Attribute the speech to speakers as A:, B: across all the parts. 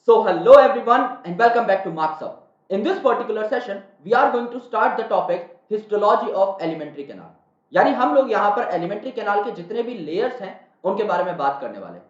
A: So hello everyone and welcome back to Marks Up. In this particular session, we are going to start the topic histology of elementary canal. यानी हम लोग यहाँ पर elementary canal के जितने भी layers हैं उनके बारे में बात करने वाले हैं.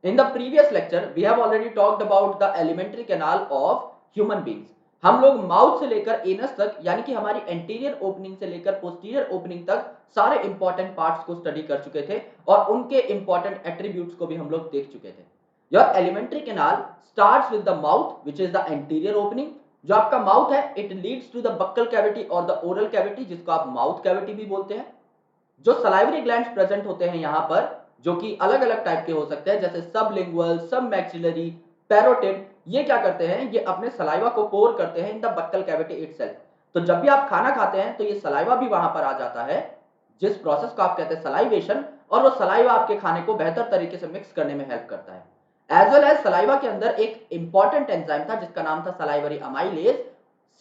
A: In the previous lecture, we have already talked about the elementary canal of human beings. हम लोग माउथ से लेकर एनस तक यानी कि हमारी एंटीरियर ओपनिंग से लेकर पोस्टीरियर ओपनिंग तक सारे इंपॉर्टेंट पार्ट्स को स्टडी कर चुके थे और उनके इंपॉर्टेंट एट्रीब्यूट्स को भी हम लोग देख चुके थे. Your elementary canal starts with the mouth, which is the anterior opening. जो आपका माउथ है, it leads to the buccal cavity और the oral cavity, जिसको आप माउथ कैविटी भी बोलते हैं. जो सलाइवरी ग्लैंड्स प्रेजेंट होते हैं यहाँ पर, जो कि अलग अलग टाइप के हो सकते हैं, जैसे सबलिंगुअल, सबमैक्सिलरी, पैरोटिड, ये क्या करते हैं, ये अपने सलाइवा को पोर करते हैं in the buccal cavity itself. तो जब भी आप खाना खाते हैं तो ये सलाइवा भी वहां पर आ जाता है, जिस प्रोसेस को आप कहते हैं सलाइवेशन, और वो सलाइवा आपके खाने को बेहतर तरीके से मिक्स करने में हेल्प करता है. एज वेल एज सलाइवा के अंदर एक इंपॉर्टेंट एंजाइम था जिसका नाम था salivary amylase.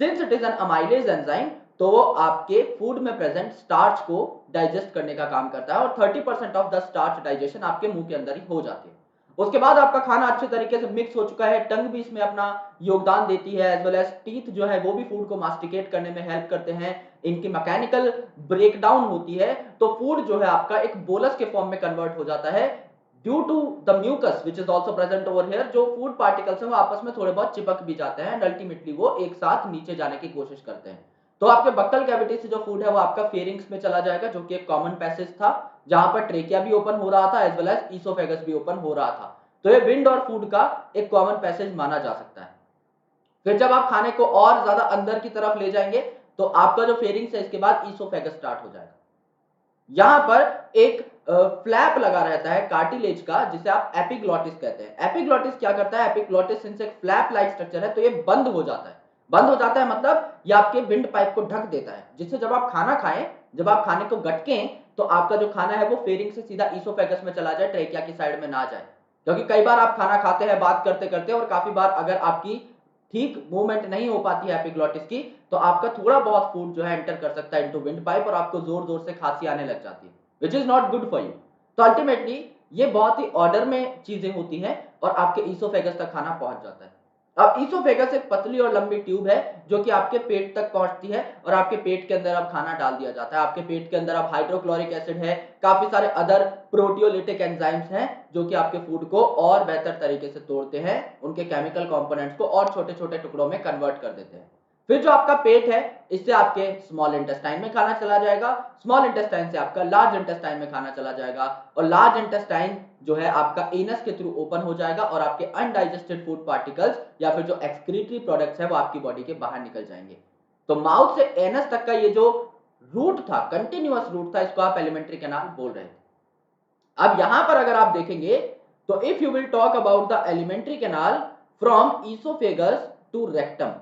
A: Since it is an amylase enzyme, तो वो आपके फूड में प्रेजेंट स्टार्च को डाइजेस्ट करने का काम करता है और 30% ऑफ द स्टार्च डाइजेशन आपके मुंह के अंदर ही हो जाती है. उसके बाद आपका खाना अच्छे तरीके से मिक्स हो चुका है, टंग भी इसमें अपना योगदान देती है, एज वेल एज टीथ जो है वो भी फूड को मास्टिकेट करने में हेल्प करते हैं, इनकी मैकेनिकल ब्रेकडाउन होती है, तो फूड जो है आपका एक बोलस के फॉर्म में कन्वर्ट हो जाता है due to the mucus which is also present over here. जो फूड पार्टिकल्स हैं वो आपस में थोड़े बहुत चिपक भी जाते हैं एंड अल्टीमेटली वो एक साथ नीचे जाने की कोशिश करते हैं. तो आपके बक्कल कैविटी से जो फूड है वो आपका फेरिंग्स में चला जाएगा, जो कि एक कॉमन पैसेज था जहां पर ट्रेकिया भी ओपन हो रहा था एज वेल एज ईसोफेगस भी ओपन हो रहा था. तो ये विंड और फूड का एक कॉमन पैसेज माना जा सकता है. फिर जब आप खाने को और ज्यादा अंदर की तरफ ले जाएंगे तो आपका जो फेरिंग्स है इसके बाद ईसोफेगस स्टार्ट हो जाएगा. यहां पर एक फ्लैप लगा रहता है कार्टिलेज का, जिसे आप एपिग्लॉटिस कहते हैं. एपिग्लॉटिस क्या करता है, एपिग्लॉटिस सिंस एक फ्लैप लाइक स्ट्रक्चर है तो ये बंद हो जाता है. बंद हो जाता है मतलब ये आपके विंड पाइप को ढक देता है, जिससे जब आप खाना खाएं, जब आप खाने को गटकें, तो आपका जो खाना है वो फेरिंग से सीधा ईसोफेगस में चला जाए, ट्रेकिया की साइड में ना जाए. क्योंकि कई बार आप खाना खाते हैं बात करते करते और काफी बार अगर आपकी ठीक मूवमेंट नहीं हो पाती है एपिग्लॉटिस की, तो आपका थोड़ा बहुत फूड जो है एंटर कर सकता है इनटू विंड पाइप और आपको जोर जोर से खांसी आने लग जाती है, which is not good for you. तो अल्टीमेटली ये बहुत ही ऑर्डर में चीजें होती हैं और आपके ईसोफेगस तक खाना पहुंच जाता है. अब ईसोफेगस एक पतली और लंबी ट्यूब है जो कि आपके पेट तक पहुंचती है और आपके पेट के अंदर अब खाना डाल दिया जाता है. आपके पेट के अंदर अब हाइड्रोक्लोरिक एसिड है, काफी सारे अदर प्रोटियोलिटिक एंजाइम्स हैं जो कि आपके फूड को और बेहतर तरीके से तोड़ते हैं, उनके केमिकल कंपोनेंट्स को और छोटे छोटे टुकड़ों में कन्वर्ट कर देते हैं. फिर जो आपका पेट है, इससे आपके स्मॉल इंटेस्टाइन में खाना चला जाएगा, स्मॉल इंटेस्टाइन से आपका लार्ज इंटेस्टाइन में खाना चला जाएगा और लार्ज इंटेस्टाइन जो है आपका एनस के थ्रू ओपन हो जाएगा और आपके अनडाइजेस्टेड फूड पार्टिकल्स या फिर जो एक्सक्रीटरी प्रोडक्ट्स है वो आपकी बॉडी के बाहर निकल जाएंगे. तो माउथ से एनस तक का ये जो रूट था, कंटिन्यूअस रूट था, इसको आप एलिमेंट्री कैनाल बोल रहे थे. अब यहां पर अगर आप देखेंगे तो if you will talk about the alimentary canal from oesophagus to rectum,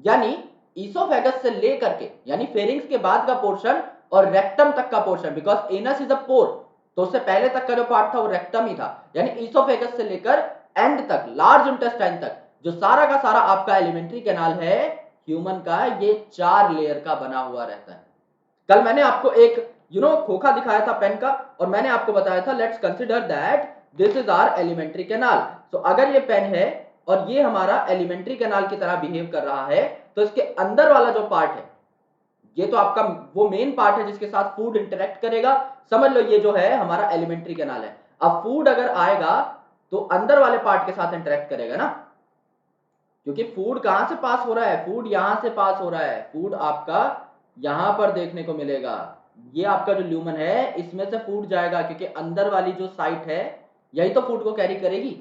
A: यानी ईसोफेगस से लेकर के यानी फेरिंग्स के बाद का पोर्शन और रेक्टम तक का portion, because anus is a pore, तो उससे पहले तक का जो पार्ट था वो रेक्टम ही था. यानी ईसोफेगस से लेकर एंड तक, लार्ज इंटेस्टाइन तक, जो सारा का सारा आपका एलिमेंट्री कैनाल है ह्यूमन का, ये 4 लेयर का बना हुआ रहता है. कल मैंने आपको एक खोखा दिखाया था पेन का और मैंने आपको बताया था let's consider that this is our alimentary canal. So अगर ये पेन है और ये हमारा एलिमेंट्री कैनाल की तरह बिहेव कर रहा है, तो इसके अंदर वाला जो पार्ट है ये तो आपका वो मेन पार्ट है जिसके साथ फूड इंटरेक्ट करेगा. समझ लो ये जो है हमारा एलिमेंट्री कैनाल है. अब फूड अगर आएगा तो अंदर वाले पार्ट के साथ इंटरेक्ट करेगा ना, क्योंकि फूड कहां से पास हो रहा है, फूड यहां से पास हो रहा है. फूड आपका यहां पर देखने को मिलेगा, ये आपका जो ल्यूमन है इसमें से फूड जाएगा, क्योंकि अंदर वाली जो साइट है यही तो फूड को कैरी करेगी,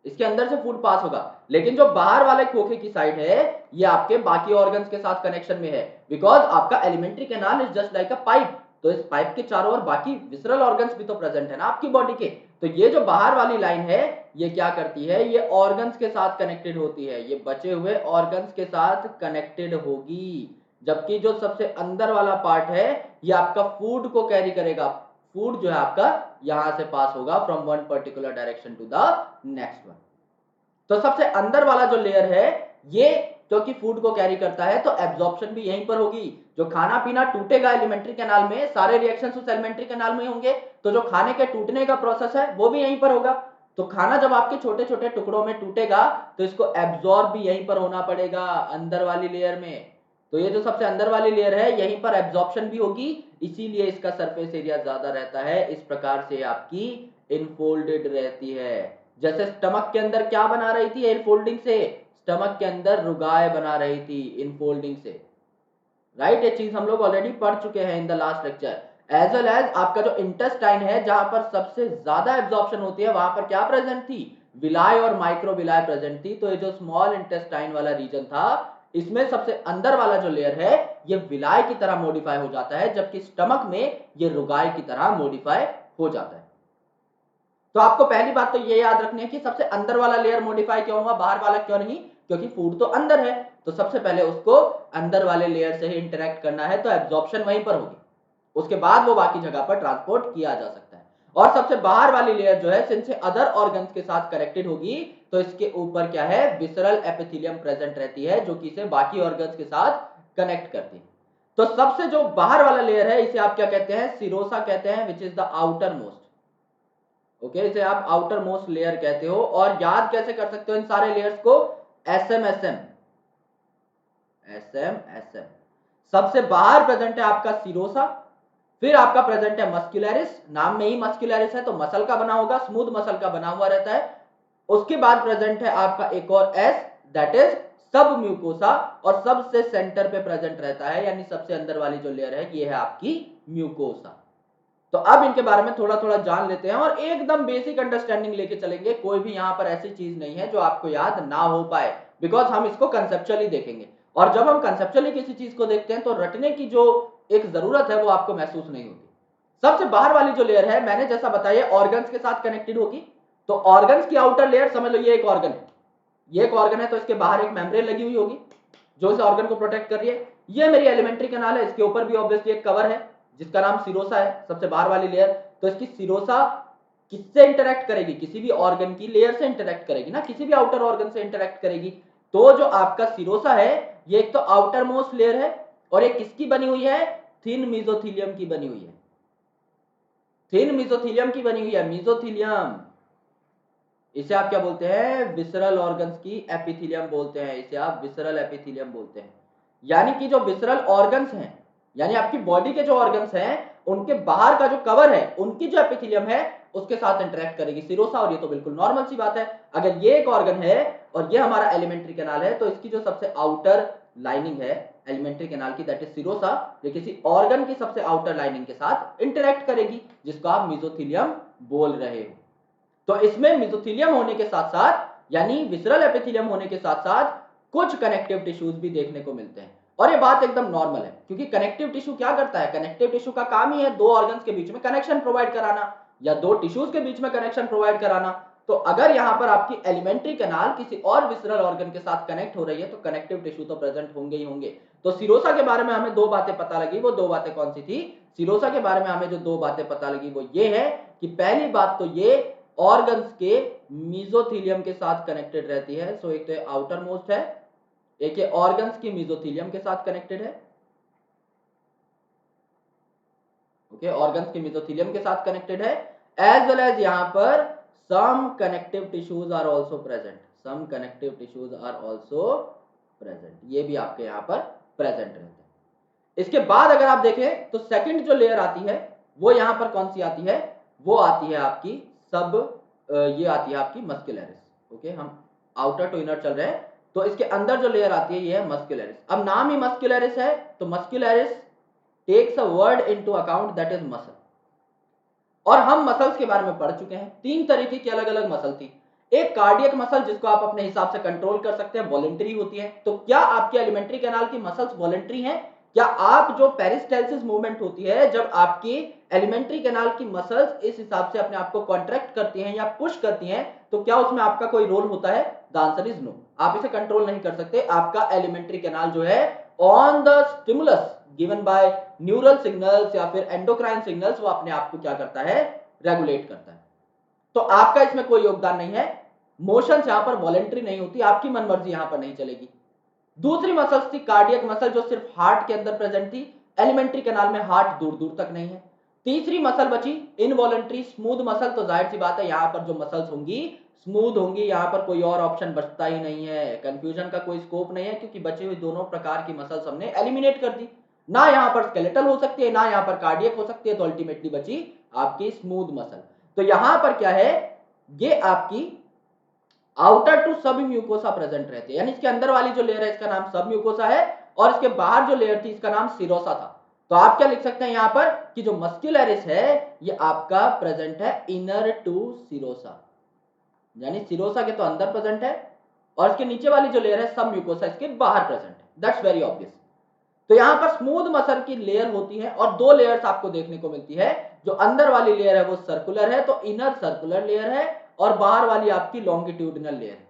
A: इसके अंदर से फूड पास होगा. लेकिन जो बाहर वाले खोखे की साइड है ये आपके बाकी ऑर्गन्स के साथ कनेक्शन में है, बिकॉज आपका alimentary canal is just like a pipe. तो इस पाइप के चारों ओर बाकी विसरल ऑर्गन्स भी तो प्रेजेंट है ना आपकी बॉडी के. तो ये जो बाहर वाली लाइन है ये क्या करती है, ये ऑर्गन्स के साथ कनेक्टेड होती है, ये बचे हुए ऑर्गन्स के साथ कनेक्टेड होगी. जबकि जो सबसे अंदर वाला पार्ट है ये आपका फूड को कैरी करेगा. फूड जो है आपका यहां से पास होगा from one particular direction to the next one. तो सबसे अंदर वाला जो लेयर है ये क्योंकि फूड को कैरी करता है तो एब्जॉर्प्शन भी यहीं पर होगी. जो खाना पीना टूटेगा एलिमेंट्री कैनाल में, सारे रिएक्शंस उस एलिमेंट्री कैनाल में होंगे, तो जो खाने के टूटने का प्रोसेस है वो भी यहीं पर होगा. तो खाना जब आपके छोटे छोटे टुकड़ों में टूटेगा तो इसको एब्जॉर्ब भी यहीं पर होना पड़ेगा, अंदर वाली लेयर में। तो ये जो सबसे अंदर वाली लेयर है यहीं पर एब्जॉर्प्शन भी होगी, इसीलिए इसका सरफेस एरिया ज्यादा रहता है। इस प्रकार से आपकी इनफोल्डेड रहती है। जैसे स्टमक के अंदर क्या बना रही थी इनफोल्डिंग से, स्टमक के अंदर रुगाए बना रही थी इनफोल्डिंग से, राइट। ये चीज हम लोग ऑलरेडी पढ़ चुके हैं in the last lecture. As well as आपका जो इंटेस्टाइन है जहां पर सबसे ज्यादा एब्जॉर्प्शन होती है वहां पर क्या प्रेजेंट थी, विलाय और माइक्रोविलाय प्रेजेंट थी। तो ये जो स्मॉल इंटेस्टाइन वाला रीजन था इसमें सबसे अंदर वाला जो लेयर है ये विलाय की तरह मॉडिफाई हो जाता है, जबकि स्टमक में ये रुगाय की तरह मॉडिफाई हो जाता है। तो आपको पहली बात तो ये याद रखनी है कि सबसे अंदर वाला लेयर मॉडिफाई क्यों हुआ, बाहर वाला क्यों नहीं, क्योंकि फूड तो अंदर है। तो सबसे पहले उसको अंदर वाले लेयर से ही इंटरेक्ट करना है, तो एब्जॉर्प्शन वहीं पर होगी, उसके बाद वो बाकी जगह पर ट्रांसपोर्ट किया जा सकता है। और सबसे बाहर वाली लेयर जो है सिंस अदर ऑर्गन्स के साथ कनेक्टेड होगी तो इसके ऊपर क्या है, विसरल एपिथेलियम प्रेजेंट रहती है जो कि इसे बाकी ऑर्गन्स के साथ कनेक्ट करती है। तो सबसे जो बाहर वाला लेयर है इसे आप क्या कहते हैं, सिरोसा कहते हैं, which is the outer most. Okay, इसे आप आउटर मोस्ट लेयर कहते हो। और याद कैसे कर सकते हो इन सारे लेयर्स को, एसएम एसएम एसएम एसएम। सबसे बाहर प्रेजेंट है आपका सिरोसा, फिर आपका प्रेजेंट है मस्कुलरिस, नाम में ही मस्कुलरिस है तो मसल का बना होगा, स्मूथ मसल का बना हुआ रहता है। उसके बाद प्रेजेंट है आपका एक और एस, दैट इज सब म्यूकोसा, और सबसे सेंटर पे प्रेजेंट रहता है यानी सबसे अंदर वाली जो लेयर है ये है आपकी म्यूकोसा। तो अब इनके बारे में थोड़ा थोड़ा जान लेते हैं और एकदम बेसिक अंडरस्टैंडिंग लेके चलेंगे। कोई भी यहां पर ऐसी चीज नहीं है जो आपको याद ना हो पाए, बिकॉज हम इसको कंसेप्चुअली देखेंगे। और जब हम कंसेप्चुअली किसी चीज को देखते हैं तो रटने की जो एक जरूरत है वो आपको महसूस नहीं होती। सबसे बाहर वाली जो लेयर है मैंने जैसा बताया ऑर्गन्स के साथ कनेक्टेड होगी। तो ऑर्गन्स की आउटर लेयर समझ लो ये एक ऑर्गन है, ये एक ऑर्गन है तो इसके बाहर एक मेम्ब्रेन लगी हुई होगी जो इस ऑर्गन को प्रोटेक्ट कर रही है। ये मेरी एलिमेंट्री कैनाल है, इसके ऊपर भी ऑब्वियसली एक कवर है जिसका नाम सिरोसा है, सबसे बाहर वाली लेयर। तो इसकी सिरोसा किससे इंटरेक्ट करेगी, किसी भी ऑर्गन की लेयर से इंटरेक्ट करेगी ना, किसी भी आउटर ऑर्गन से इंटरेक्ट करेगी। तो जो आपका सिरोसा है ये एक तो आउटर मोस्ट लेयर है और ये किसकी बनी हुई है, थिन मीजोथीलियम की बनी हुई है, थिन मीजोथीलियम की बनी हुई है, मीजोथीलियम। इसे आप क्या बोलते हैं, विसरल ऑर्गन्स की एपिथेलियम बोलते हैं, इसे आप विसरल एपिथेलियम बोलते हैं। यानी कि जो विसरल ऑर्गन्स हैं यानी आपकी बॉडी के जो ऑर्गन्स हैं उनके बाहर का जो कवर है उनकी जो एपिथेलियम है उसके साथ इंटरेक्ट करेगी सिरोसा। और ये तो बिल्कुल नॉर्मल सी बात है, अगर ये एक ऑर्गन है और ये हमारा एलिमेंट्री कैनाल है तो इसकी जो सबसे आउटर लाइनिंग है एलिमेंट्री कैनाल की, दैट इज सिरोसा, ये किसी ऑर्गन की सबसे आउटर लाइनिंग के साथ इंटरेक्ट करेगी जिसको आप मीजोथीलियम बोल रहे हो। तो इसमें मिजोथीलियम होने के साथ साथ यानी विसरल एपिथेलियम होने के साथ साथ कुछ कनेक्टिव टिश्यूज भी देखने को मिलते हैं। और ये बात एकदम नॉर्मल है क्योंकि कनेक्टिव टिश्यू क्या करता है, कनेक्टिव टिश्यू का काम ही है दो ऑर्गन्स के बीच में कनेक्शन प्रोवाइड कराना या दो टिश्यूज के बीच में कनेक्शन प्रोवाइड कराना। तो अगर यहां पर आपकी एलिमेंट्री कैनाल किसी और विसरल ऑर्गन के साथ कनेक्ट हो रही है तो कनेक्टिव टिश्यू तो प्रेजेंट होंगे ही होंगे। तो सिरोसा के बारे में हमें दो बातें पता लगी, वो दो बातें कौन सी थी, सिरोसा के बारे में हमें जो दो बातें पता लगी वो ये है कि पहली बात तो ये ऑर्गन्स के मीजोथीलियम के साथ कनेक्टेड रहती है। सो एक तो आउटर मोस्ट है, एक ये ऑर्गन्स की मीजोथीलियम के साथ कनेक्टेड है। ओके, ऑर्गन्स के मीजोथीलियम के साथ कनेक्टेड है, एज वेल एज यहां पर some connective tissues are also present, some connective tissues are also present, ये भी आपके यहां पर प्रेजेंट रहते हैं। इसके बाद अगर आप देखें तो सेकंड जो लेयर आती है वो यहां पर कौन सी आती है, वो आती है आपकी सब ये आती है आपकी मस्कुलरिस। ओके, हम आउटर टू इनर चल रहे हैं तो इसके अंदर जो लेयर आती है ये है मस्कुलरिस। अब नाम ही मस्कुलरिस है तो muscularis takes a word into account that is muscle. और हम मसल्स के बारे में पढ़ चुके हैं, तीन तरीके की अलग अलग मसल थी। एक कार्डियक मसल जिसको आप अपने हिसाब से कंट्रोल कर सकते हैं, वॉलेंटरी होती है। तो क्या आपके एलिमेंट्री कैनाल की मसल्स वॉलेंटरी हैं, क्या आप जो पेरिस्टाल्सिस मूवमेंट होती है जब आपकी एलिमेंट्री कैनाल की मसल्स इस हिसाब से अपने आप को कॉन्ट्रैक्ट करती हैं या पुश करती हैं, तो क्या उसमें आपका कोई रोल होता है, द आंसर इज नो। आप इसे कंट्रोल नहीं कर सकते। आपका एलिमेंट्री कैनाल जो है on the stimulus given by neural signals या फिर एंडोक्राइन सिग्नल्स वो अपने आप को क्या करता है, रेगुलेट करता है। तो आपका इसमें कोई योगदान नहीं है। मोशंस यहां पर वॉलेंट्री नहीं होती, आपकी मनमर्जी यहां पर नहीं चलेगी। दूसरी मसल्स थी कार्डियक मसल जो सिर्फ हार्ट के अंदर प्रेजेंट थी, एलिमेंट्री कैनाल में हार्ट दूर दूर तक नहीं है। तीसरी मसल बची इनवॉलंटरी स्मूथ मसल। तो जाहिर सी बात है यहां पर जो मसल्स होंगी स्मूथ होंगी, यहां पर कोई और ऑप्शन बचता ही नहीं है, कंफ्यूजन का कोई स्कोप नहीं है, क्योंकि बची हुई दोनों प्रकार की मसल्स हमने एलिमिनेट कर दी। ना यहां पर स्केलेटल हो सकती है, ना यहां पर कार्डियक हो सकती है, तो अल्टीमेटली बची आपकी स्मूथ मसल। तो यहां पर क्या है, ये आपकी आउटर टू सब म्यूकोसा प्रेजेंट रहती है, यानी इसके अंदर वाली जो लेयर है इसका नाम सब म्यूकोसा है, और इसके बाहर जो लेयर थी इसका नाम सिरोसा था। तो आप क्या लिख सकते हैं यहां पर कि जो मस्क्यूलरिस है ये आपका प्रेजेंट है इनर टू सिरोसा, यानी सिरोसा के तो अंदर प्रेजेंट है, और इसके नीचे वाली जो लेयर है सब म्यूकोसा इसके बाहर प्रेजेंट है। That's very obvious. तो यहां पर स्मूथ मसल की लेयर होती है और दो लेयर्स आपको देखने को मिलती है। जो अंदर वाली लेयर है वो सर्कुलर है, तो इनर सर्कुलर लेयर है, और बाहर वाली आपकी लॉन्गिट्यूडिनल लेयर है।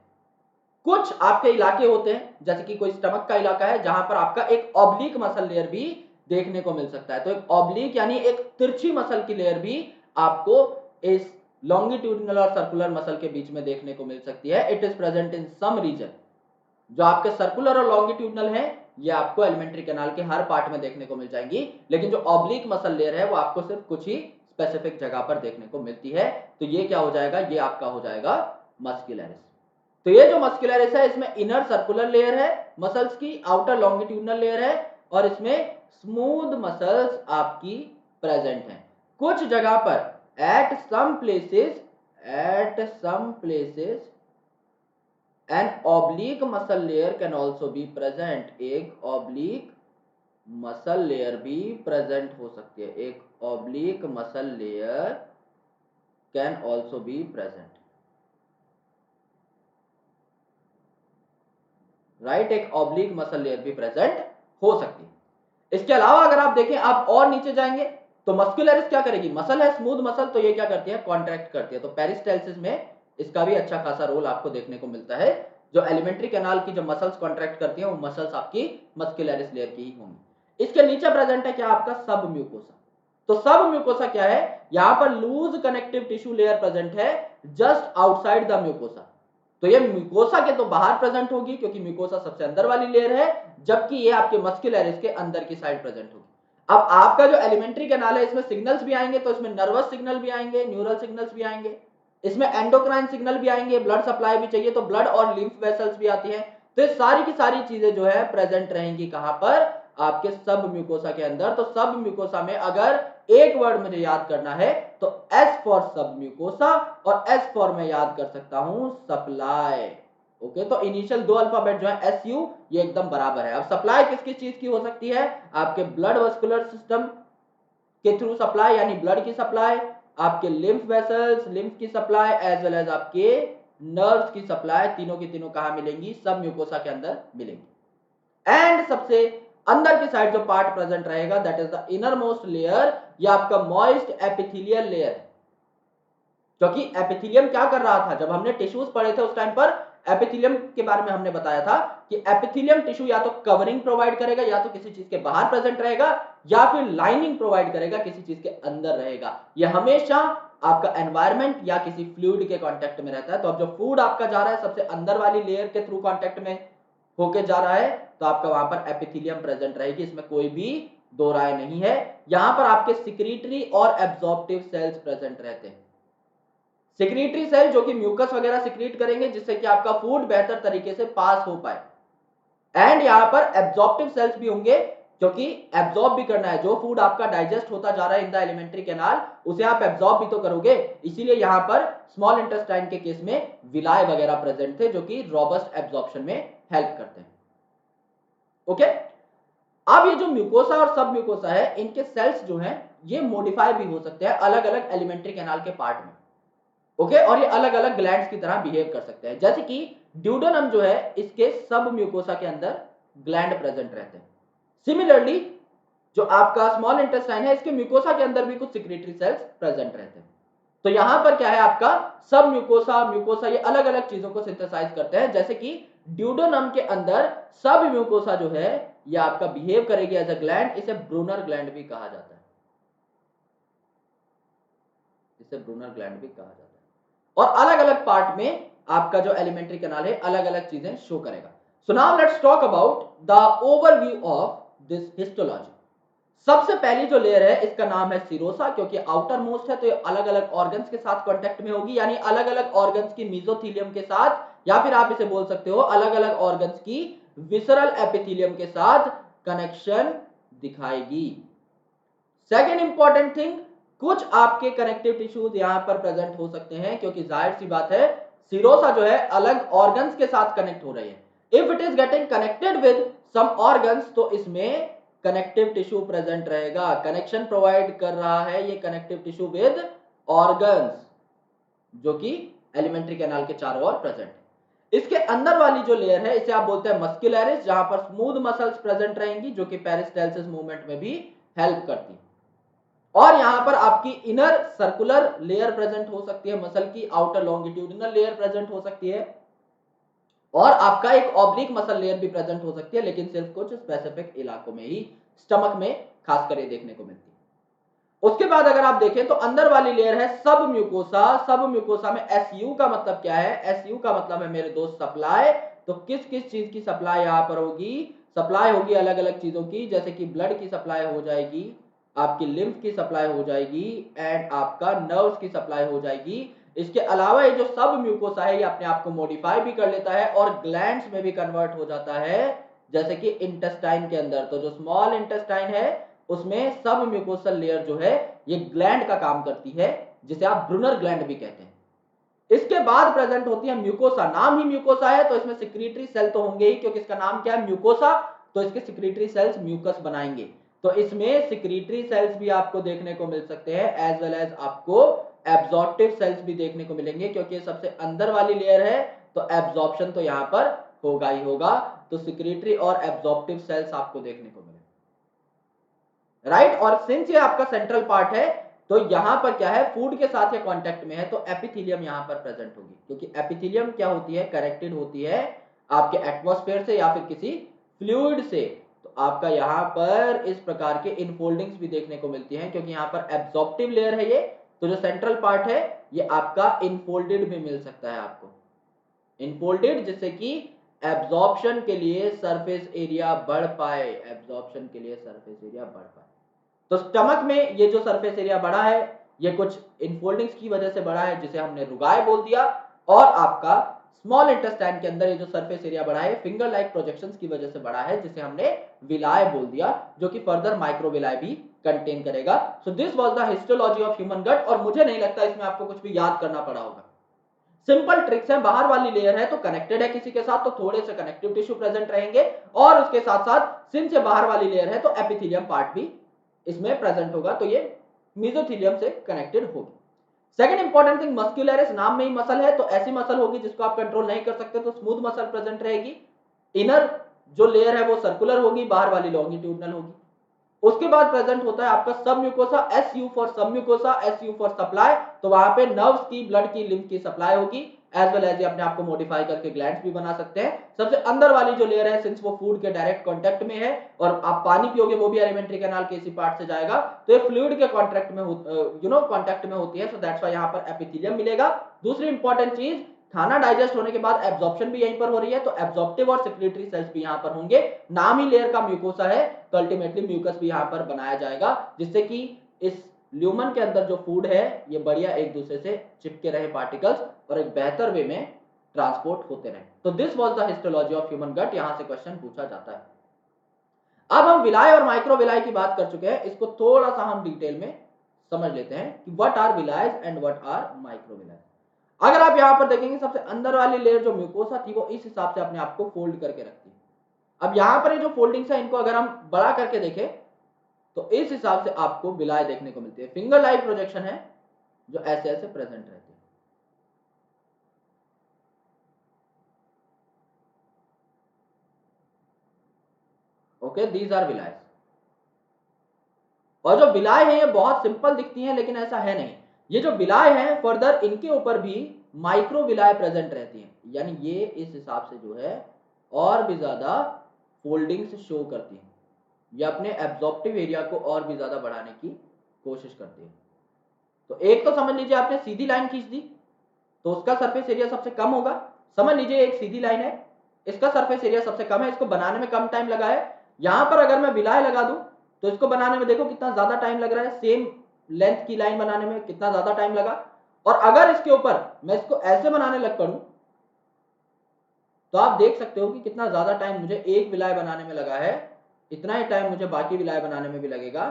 A: कुछ आपके इलाके होते हैं जैसे कि कोई स्टमक का इलाका है जहां पर आपका एक ऑब्लिक मसल लेयर भी देखने को मिल सकता है। तो एक ऑब्लिक यानी एक तिरछी मसल की लेयर भी आपको इस लॉन्गिट्यूडिनल और सर्कुलर मसल के बीच में देखने को मिल सकती है। It is present in some region. जो आपके सर्कुलर और लॉन्गिट्यूडिनल है ये आपको एलिमेंट्री कैनाल के हर पार्ट में देखने को मिल जाएंगी, लेकिन जो ऑब्लिक मसल लेयर है वो आपको सिर्फ कुछ ही स्पेसिफिक जगह पर देखने को मिलती है। तो ये क्या हो जाएगा, ये आपका हो जाएगा मस्कुलरिस। तो ये जो मस्कुलरिस है इसमें इनर सर्कुलर लेयर है मसल्स की, आउटर लॉन्गिट्यूडिनल लेयर है, और इसमें स्मूथ मसल्स आपकी प्रेजेंट हैं। कुछ जगह पर at some places an oblique muscle layer can also be present. एक ऑब्लिक मसल लेयर भी प्रेजेंट हो सकती है, एक oblique muscle layer can also be present, right. एक ऑब्लिक मसल लेयर भी प्रेजेंट हो सकती है। इसके अलावा अगर आप देखें, आप और नीचे जाएंगे तो मस्कुलरिस क्या करेगी, मसल है स्मूथ मसल, तो ये क्या करती है, कॉन्ट्रैक्ट करती है। तो पेरिस्टालसिस में इसका भी अच्छा खासा रोल आपको देखने को मिलता है। जो एलिमेंट्री कैनाल की जो मसल्स कॉन्ट्रैक्ट करती हैं वो मसल्स आपकी मस्कुलरिस लेयर की ही होंगी। इसके नीचे प्रेजेंट है क्या, आपका सब म्यूकोसा। तो सब म्यूकोसा क्या है, यहां पर loose connective tissue layer present है जस्ट आउटसाइड द म्यूकोसा। तो ये म्यूकोसा के तो बाहर प्रेजेंट होगी क्योंकि म्यूकोसा सबसे अंदर वाली लेयर है, जबकि ये आपके मस्कुलरिस के अंदर की साइड प्रेजेंट होगी। अब आपका जो एलिमेंट्री कैनाल है इसमें सिग्नल्स भी आएंगे, तो इसमें नर्वस सिग्नल भी आएंगे, न्यूरल सिग्नल्स भी आएंगे, इसमें एंडोक्राइन सिग्नल भी आएंगे, ब्लड सप्लाई भी चाहिए तो ब्लड और लिम्फ वेसल्स भी आती हैं। तो ये सारी की सारी चीजें जो है प्रेजेंट रहेंगी कहां पर, आपके सब म्यूकोसा के अंदर। तो सब म्यूकोसा में अगर एक वर्ड मुझे याद करना है तो एस फॉर सब म्यूकोसा, और एस फॉर मैं याद कर सकता हूं सप्लाई। ओके, तो इनिशियल दो अल्फाबेट जो है एस यू ये एकदम बराबर है। अब सप्लाई किस किस चीज की हो सकती है, आपके ब्लड वस्कुलर सिस्टम के थ्रू सप्लाई यानी ब्लड की सप्लाई, आपके लिम्फ वेसल्स लिम्फ की सप्लाई, एज वेल एज आपके नर्व्स की सप्लाई, तीनों की तीनों कहां मिलेंगी, सब म्यूकोसा के अंदर मिलेंगी। एंड सबसे अंदर की साइड जो पार्ट प्रेजेंट रहेगा that is the inner most layer, या आपका मॉइस्ट एपिथेलियल लेयर। क्योंकि एपिथेलियम क्या कर रहा था, जब हमने टिश्यूज पढ़े थे उस टाइम पर एपिथेलियम के बारे में हमने बताया था कि एपिथेलियम टिश्यू या तो कवरिंग प्रोवाइड करेगा, या तो किसी चीज के बाहर प्रेजेंट रहेगा, या फिर लाइनिंग प्रोवाइड करेगा, किसी चीज के अंदर रहेगा। यह हमेशा आपका एनवायरमेंट या किसी फ्लूइड के कांटेक्ट में रहता है। तो अब जो फूड आपका जा रहा है सबसे अंदर वाली लेयर के थ्रू कांटेक्ट में होके जा रहा है, तो आपका वहां पर एपिथेलियम प्रेजेंट रहेगी, इसमें कोई भी दो राय नहीं है। यहां पर आपके सिक्रीटरी और एब्जॉर्प्टिव सेल्स प्रेजेंट रहते हैं। सिक्रीटरी सेल जो कि म्यूकस वगैरह सिक्रीट करेंगे जिससे कि आपका फूड बेहतर तरीके से पास हो पाए, एंड यहां पर एब्जॉर्प्टिव सेल्स भी होंगे क्योंकि एब्जॉर्ब भी करना है। जो फूड आपका डाइजेस्ट होता जा रहा है इन द एलिमेंट्री कैनाल उसे आप एब्जॉर्ब भी तो करोगे, इसीलिए यहां पर स्मॉल इंटेस्टाइन के केस में विलाय वगैरह प्रेजेंट थे जो कि रॉबस्ट एब्जॉर्प्शन में हेल्प करते हैं। ओके, अब ये जो म्यूकोसा और सब म्यूकोसा है इनके सेल्स जो हैं ये मॉडिफाई भी हो सकते हैं अलग अलग एलिमेंट्री कैनाल के पार्ट में। ओके, और ये अलग अलग ग्लैंड्स की तरह बिहेव कर सकते हैं। जैसे कि ड्यूडेनम जो है इसके सब म्यूकोसा के अंदर ग्लैंड प्रेजेंट रहते हैं। सिमिलरली जो आपका स्मॉल इंटेस्टाइन है इसके म्यूकोसा के अंदर भी कुछ सिक्रीटरी सेल्स प्रेजेंट रहते हैं। तो यहां पर क्या है, आपका सब म्यूकोसा म्यूकोसा ये अलग अलग चीजों को सिंथेसाइज करते हैं। जैसे कि ड्यूडेनम के अंदर सब म्यूकोसा जो है ये आपका बिहेव करेगी एज अ ग्लैंड, इसे ब्रूनर ग्लैंड भी कहा जाता है, इसे ब्रूनर ग्लैंड भी कहा जाता है। और अलग अलग पार्ट में आपका जो एलिमेंट्री कैनाल है अलग अलग चीजें शो करेगा। So now let's talk about the overview of this histology. सबसे पहली जो लेयर है इसका नाम है सीरोसा, क्योंकि आउटर मोस्ट है तो ये अलग अलग ऑर्गन्स के साथ कांटेक्ट में होगी, यानी अलग अलग ऑर्गन्स की मेसोथीलियम के साथ, या फिर आप इसे बोल सकते हो अलग अलग ऑर्गन्स की विसरल एपिथेलियम के साथ कनेक्शन दिखाएगी। सेकेंड इंपॉर्टेंट थिंग, कुछ आपके कनेक्टिव टिश्यूज यहां पर प्रेजेंट हो सकते हैं, क्योंकि जाहिर सी बात है सीरोसा जो है अलग ऑर्गन्स के साथ कनेक्ट हो रही है। If it is getting connected with some organs तो इसमें कनेक्टिव टिश्यू प्रेजेंट रहेगा, कनेक्शन प्रोवाइड कर रहा है ये कनेक्टिव टिश्यू विद ऑर्गन्स, जो कि एलिमेंट्री कैनाल के चारों ओर प्रेजेंट है। इसके अंदर वाली जो लेयर है इसे आप बोलते हैं मस्कुलरिस, जहां पर स्मूथ मसल्स प्रेजेंट रहेंगी जो कि पेरिस्टाल्सिस मूवमेंट में भी हेल्प करती है। और यहां पर आपकी इनर सर्कुलर लेयर प्रेजेंट हो सकती है, मसल की आउटर लॉन्गिट्यूडिनल लेयर प्रेजेंट हो सकती है, और आपका एक ऑब्लिक मसल लेयर भी प्रेजेंट हो सकती है, लेकिन सिर्फ कुछ स्पेसिफिक इलाकों में ही, स्टमक में खासकर ये देखने को मिलती है। उसके बाद अगर आप देखें तो अंदर वाली लेयर है सब म्यूकोसा। सब म्यूकोसा में एसयू का मतलब क्या है? एसयू का मतलब है मेरे दोस्त सप्लाई। तो किस किस चीज की सप्लाई यहां पर होगी? सप्लाई होगी अलग अलग चीजों की, जैसे कि ब्लड की सप्लाई हो जाएगी, आपकी लिम्फ की सप्लाई हो जाएगी, एंड आपका नर्व्स की सप्लाई हो जाएगी। इसके अलावा ये जो सब म्यूकोसा है ये अपने आप को मॉडिफाई भी कर लेता है और ग्लैंड्स में भी कन्वर्ट हो जाता है, जैसे कि इंटेस्टाइन के अंदर। तो जो स्मॉल इंटेस्टाइन है उसमें सब म्यूकोसल लेयर जो है ये ग्लैंड का काम करती है, जिसे आप ब्रूनर ग्लैंड भी कहते हैं। इसके बाद प्रेजेंट होती है म्यूकोसा। नाम ही म्यूकोसा है तो इसमें सिक्रीटरी सेल तो होंगे ही, क्योंकि इसका नाम क्या है? म्यूकोसा। तो इसके सिक्रीटरी सेल्स म्यूकस बनाएंगे। तो इसमें सिक्रीटरी सेल्स भी आपको देखने को मिल सकते हैं, एज वेल एज आपको एब्जॉर्प्टिव सेल्स भी देखने को मिलेंगे, क्योंकि ये सबसे अंदर वाली लेयर है तो एब्जॉर्प्शन तो यहां पर होगा ही होगा। तो सिक्रीटरी और एब्जॉर्प्टिव सेल्स आपको देखने को मिलेंगे, राइट। और सिंस ये आपका सेंट्रल पार्ट है तो यहां पर क्या है? फूड के साथ ये कांटेक्ट में है तो एपिथेलियम यहां पर प्रेजेंट होगी, क्योंकि एपिथेलियम क्या होती है? कनेक्टेड होती है आपके एटमॉस्फेयर से या फिर किसी फ्लूइड से। तो आपका यहां पर इस प्रकार के इनफोल्डिंग्स भी देखने को मिलती हैं, क्योंकि यहां पर एब्जॉर्प्टिव लेयर है ये। तो जो सेंट्रल पार्ट है ये आपका इनफोल्डेड भी मिल सकता है आपको, इनफोल्डेड, जिससे कि एब्जॉर्प्शन के लिए सरफेस एरिया बढ़ पाए, एब्जॉर्प्शन के लिए सरफेस एरिया बढ़ पाए। तो स्टमक में ये जो सरफेस एरिया बढ़ा है ये कुछ इनफोल्डिंग्स की वजह से बढ़ा है, जिसे हमने रुगाए बोल दिया। और आपका स्मॉल इंटेस्टाइन के अंदर ये जो सरफेस एरिया बढ़ा है फिंगर लाइक प्रोजेक्शंस की वजह से बढ़ा है, जिसे हमने विलाय बोल दिया, जो कि फर्दर माइक्रोविलाय भी कंटेन करेगा। So this was the histology of human gut, और मुझे नहीं लगता इसमें आपको कुछ भी याद करना पड़ा होगा। सिंपल ट्रिक्स है। बाहर वाली लेयर है तो कनेक्टेड है किसी के साथ तो थोड़े से कनेक्टिव टिश्यू प्रेजेंट रहेंगे, और उसके साथ साथ सिंस ये बाहर वाली लेयर है तो एपिथेलियम पार्ट भी इसमें प्रेजेंट होगा, तो ये मेसोथीलियम से कनेक्टेड होगी। सेकंड इंपॉर्टेंट थिंग, मस्कुलरिस, नाम में ही मसल है तो ऐसी मसल होगी जिसको आप कंट्रोल नहीं कर सकते, तो स्मूथ मसल प्रेजेंट रहेगी। इनर जो लेयर है वो सर्कुलर होगी, बाहर वाली लॉन्गिट्यूडनल होगी। उसके बाद प्रेजेंट होता है आपका सब म्यूकोसा, एस यू फॉर सब mucosa, S U for supply. तो वहां पे नर्व्स की, ब्लड की, लिम्फ की सप्लाई होगी, एज वेल एज अपने आप को मॉडिफाई करके ग्लैंड्स भी बना सकते हैं। सबसे अंदर वाली जो लेयर है, सिंस वो फूड के डायरेक्ट कांटेक्ट में है और आप पानी पियोगे वो भी एलिमेंट्री कैनाल के इसी पार्ट से जाएगा, तो ये फ्लूइड के कांटेक्ट में कांटेक्ट में होती है। सो दैट्स व्हाई यहां पर एपिथेलियम मिलेगा। दूसरी इंपॉर्टेंट चीज, खाना डाइजेस्ट होने के बाद एब्जॉर्प्शन भी यहीं पर हो रही है, तो एब्जॉर्प्टिव और सिक्रीटरी सेल्स भी यहां पर होंगे। नाम ही लेयर का म्यूकोसा है तो अल्टीमेटली म्यूकस भी यहां पर बनाया जाएगा, जिससे कि इस ल्यूमन के अंदर जो फूड है ये बढ़िया एक दूसरे से चिपके रहे पार्टिकल्स, और एक बेहतर वे में ट्रांसपोर्ट होते रहे। तो this was the histology of human gut, यहां से क्वेश्चन पूछा जाता है। अब हम विलाय और माइक्रोविलाय की बात कर चुके हैं, इसको थोड़ा सा हम डिटेल में समझ लेते हैं कि what are villi and what are microvilli. अगर आप यहां पर देखेंगे सबसे अंदर वाली लेयर जो म्यूकोसा थी वो इस हिसाब से अपने आप को फोल्ड करके रखती है। अब यहां पर ये जो फोल्डिंग्स है इनको अगर हम बड़ा करके देखें तो इस हिसाब से आपको विलाय देखने को मिलती है। फिंगर लाइक प्रोजेक्शन है जो ऐसे ऐसे प्रेजेंट रहती है। Okay, these are villi. और जो विलाय है ये बहुत सिंपल दिखती हैं लेकिन ऐसा है नहीं। ये जो विलाय है फर्दर इनके ऊपर भी माइक्रो विलाय प्रेजेंट रहती हैं, यानी ये इस हिसाब से जो है और भी ज्यादा फोल्डिंग्स शो करती हैं। ये अपने एब्जॉर्प्टिव एरिया को और भी ज्यादा बढ़ाने की कोशिश करती है। तो एक तो समझ लीजिए आपने सीधी लाइन खींच दी तो उसका सरफेस एरिया सबसे कम होगा। समझ लीजिए एक सीधी लाइन है, इसका सरफेस एरिया सबसे कम है, इसको बनाने में कम टाइम लगा है। यहां पर अगर मैं विलाय लगा दूं तो इसको बनाने में देखो कितना ज्यादा टाइम लग रहा है, सेम लेंथ की लाइन बनाने में कितना ज्यादा टाइम लगा। और अगर इसके ऊपर मैं इसको ऐसे बनाने लग पड़ूं तो आप देख सकते हो कि कितना ज्यादा टाइम मुझे एक विलाय बनाने में लगा है, इतना ही टाइम मुझे बाकी विलाय बनाने में भी लगेगा।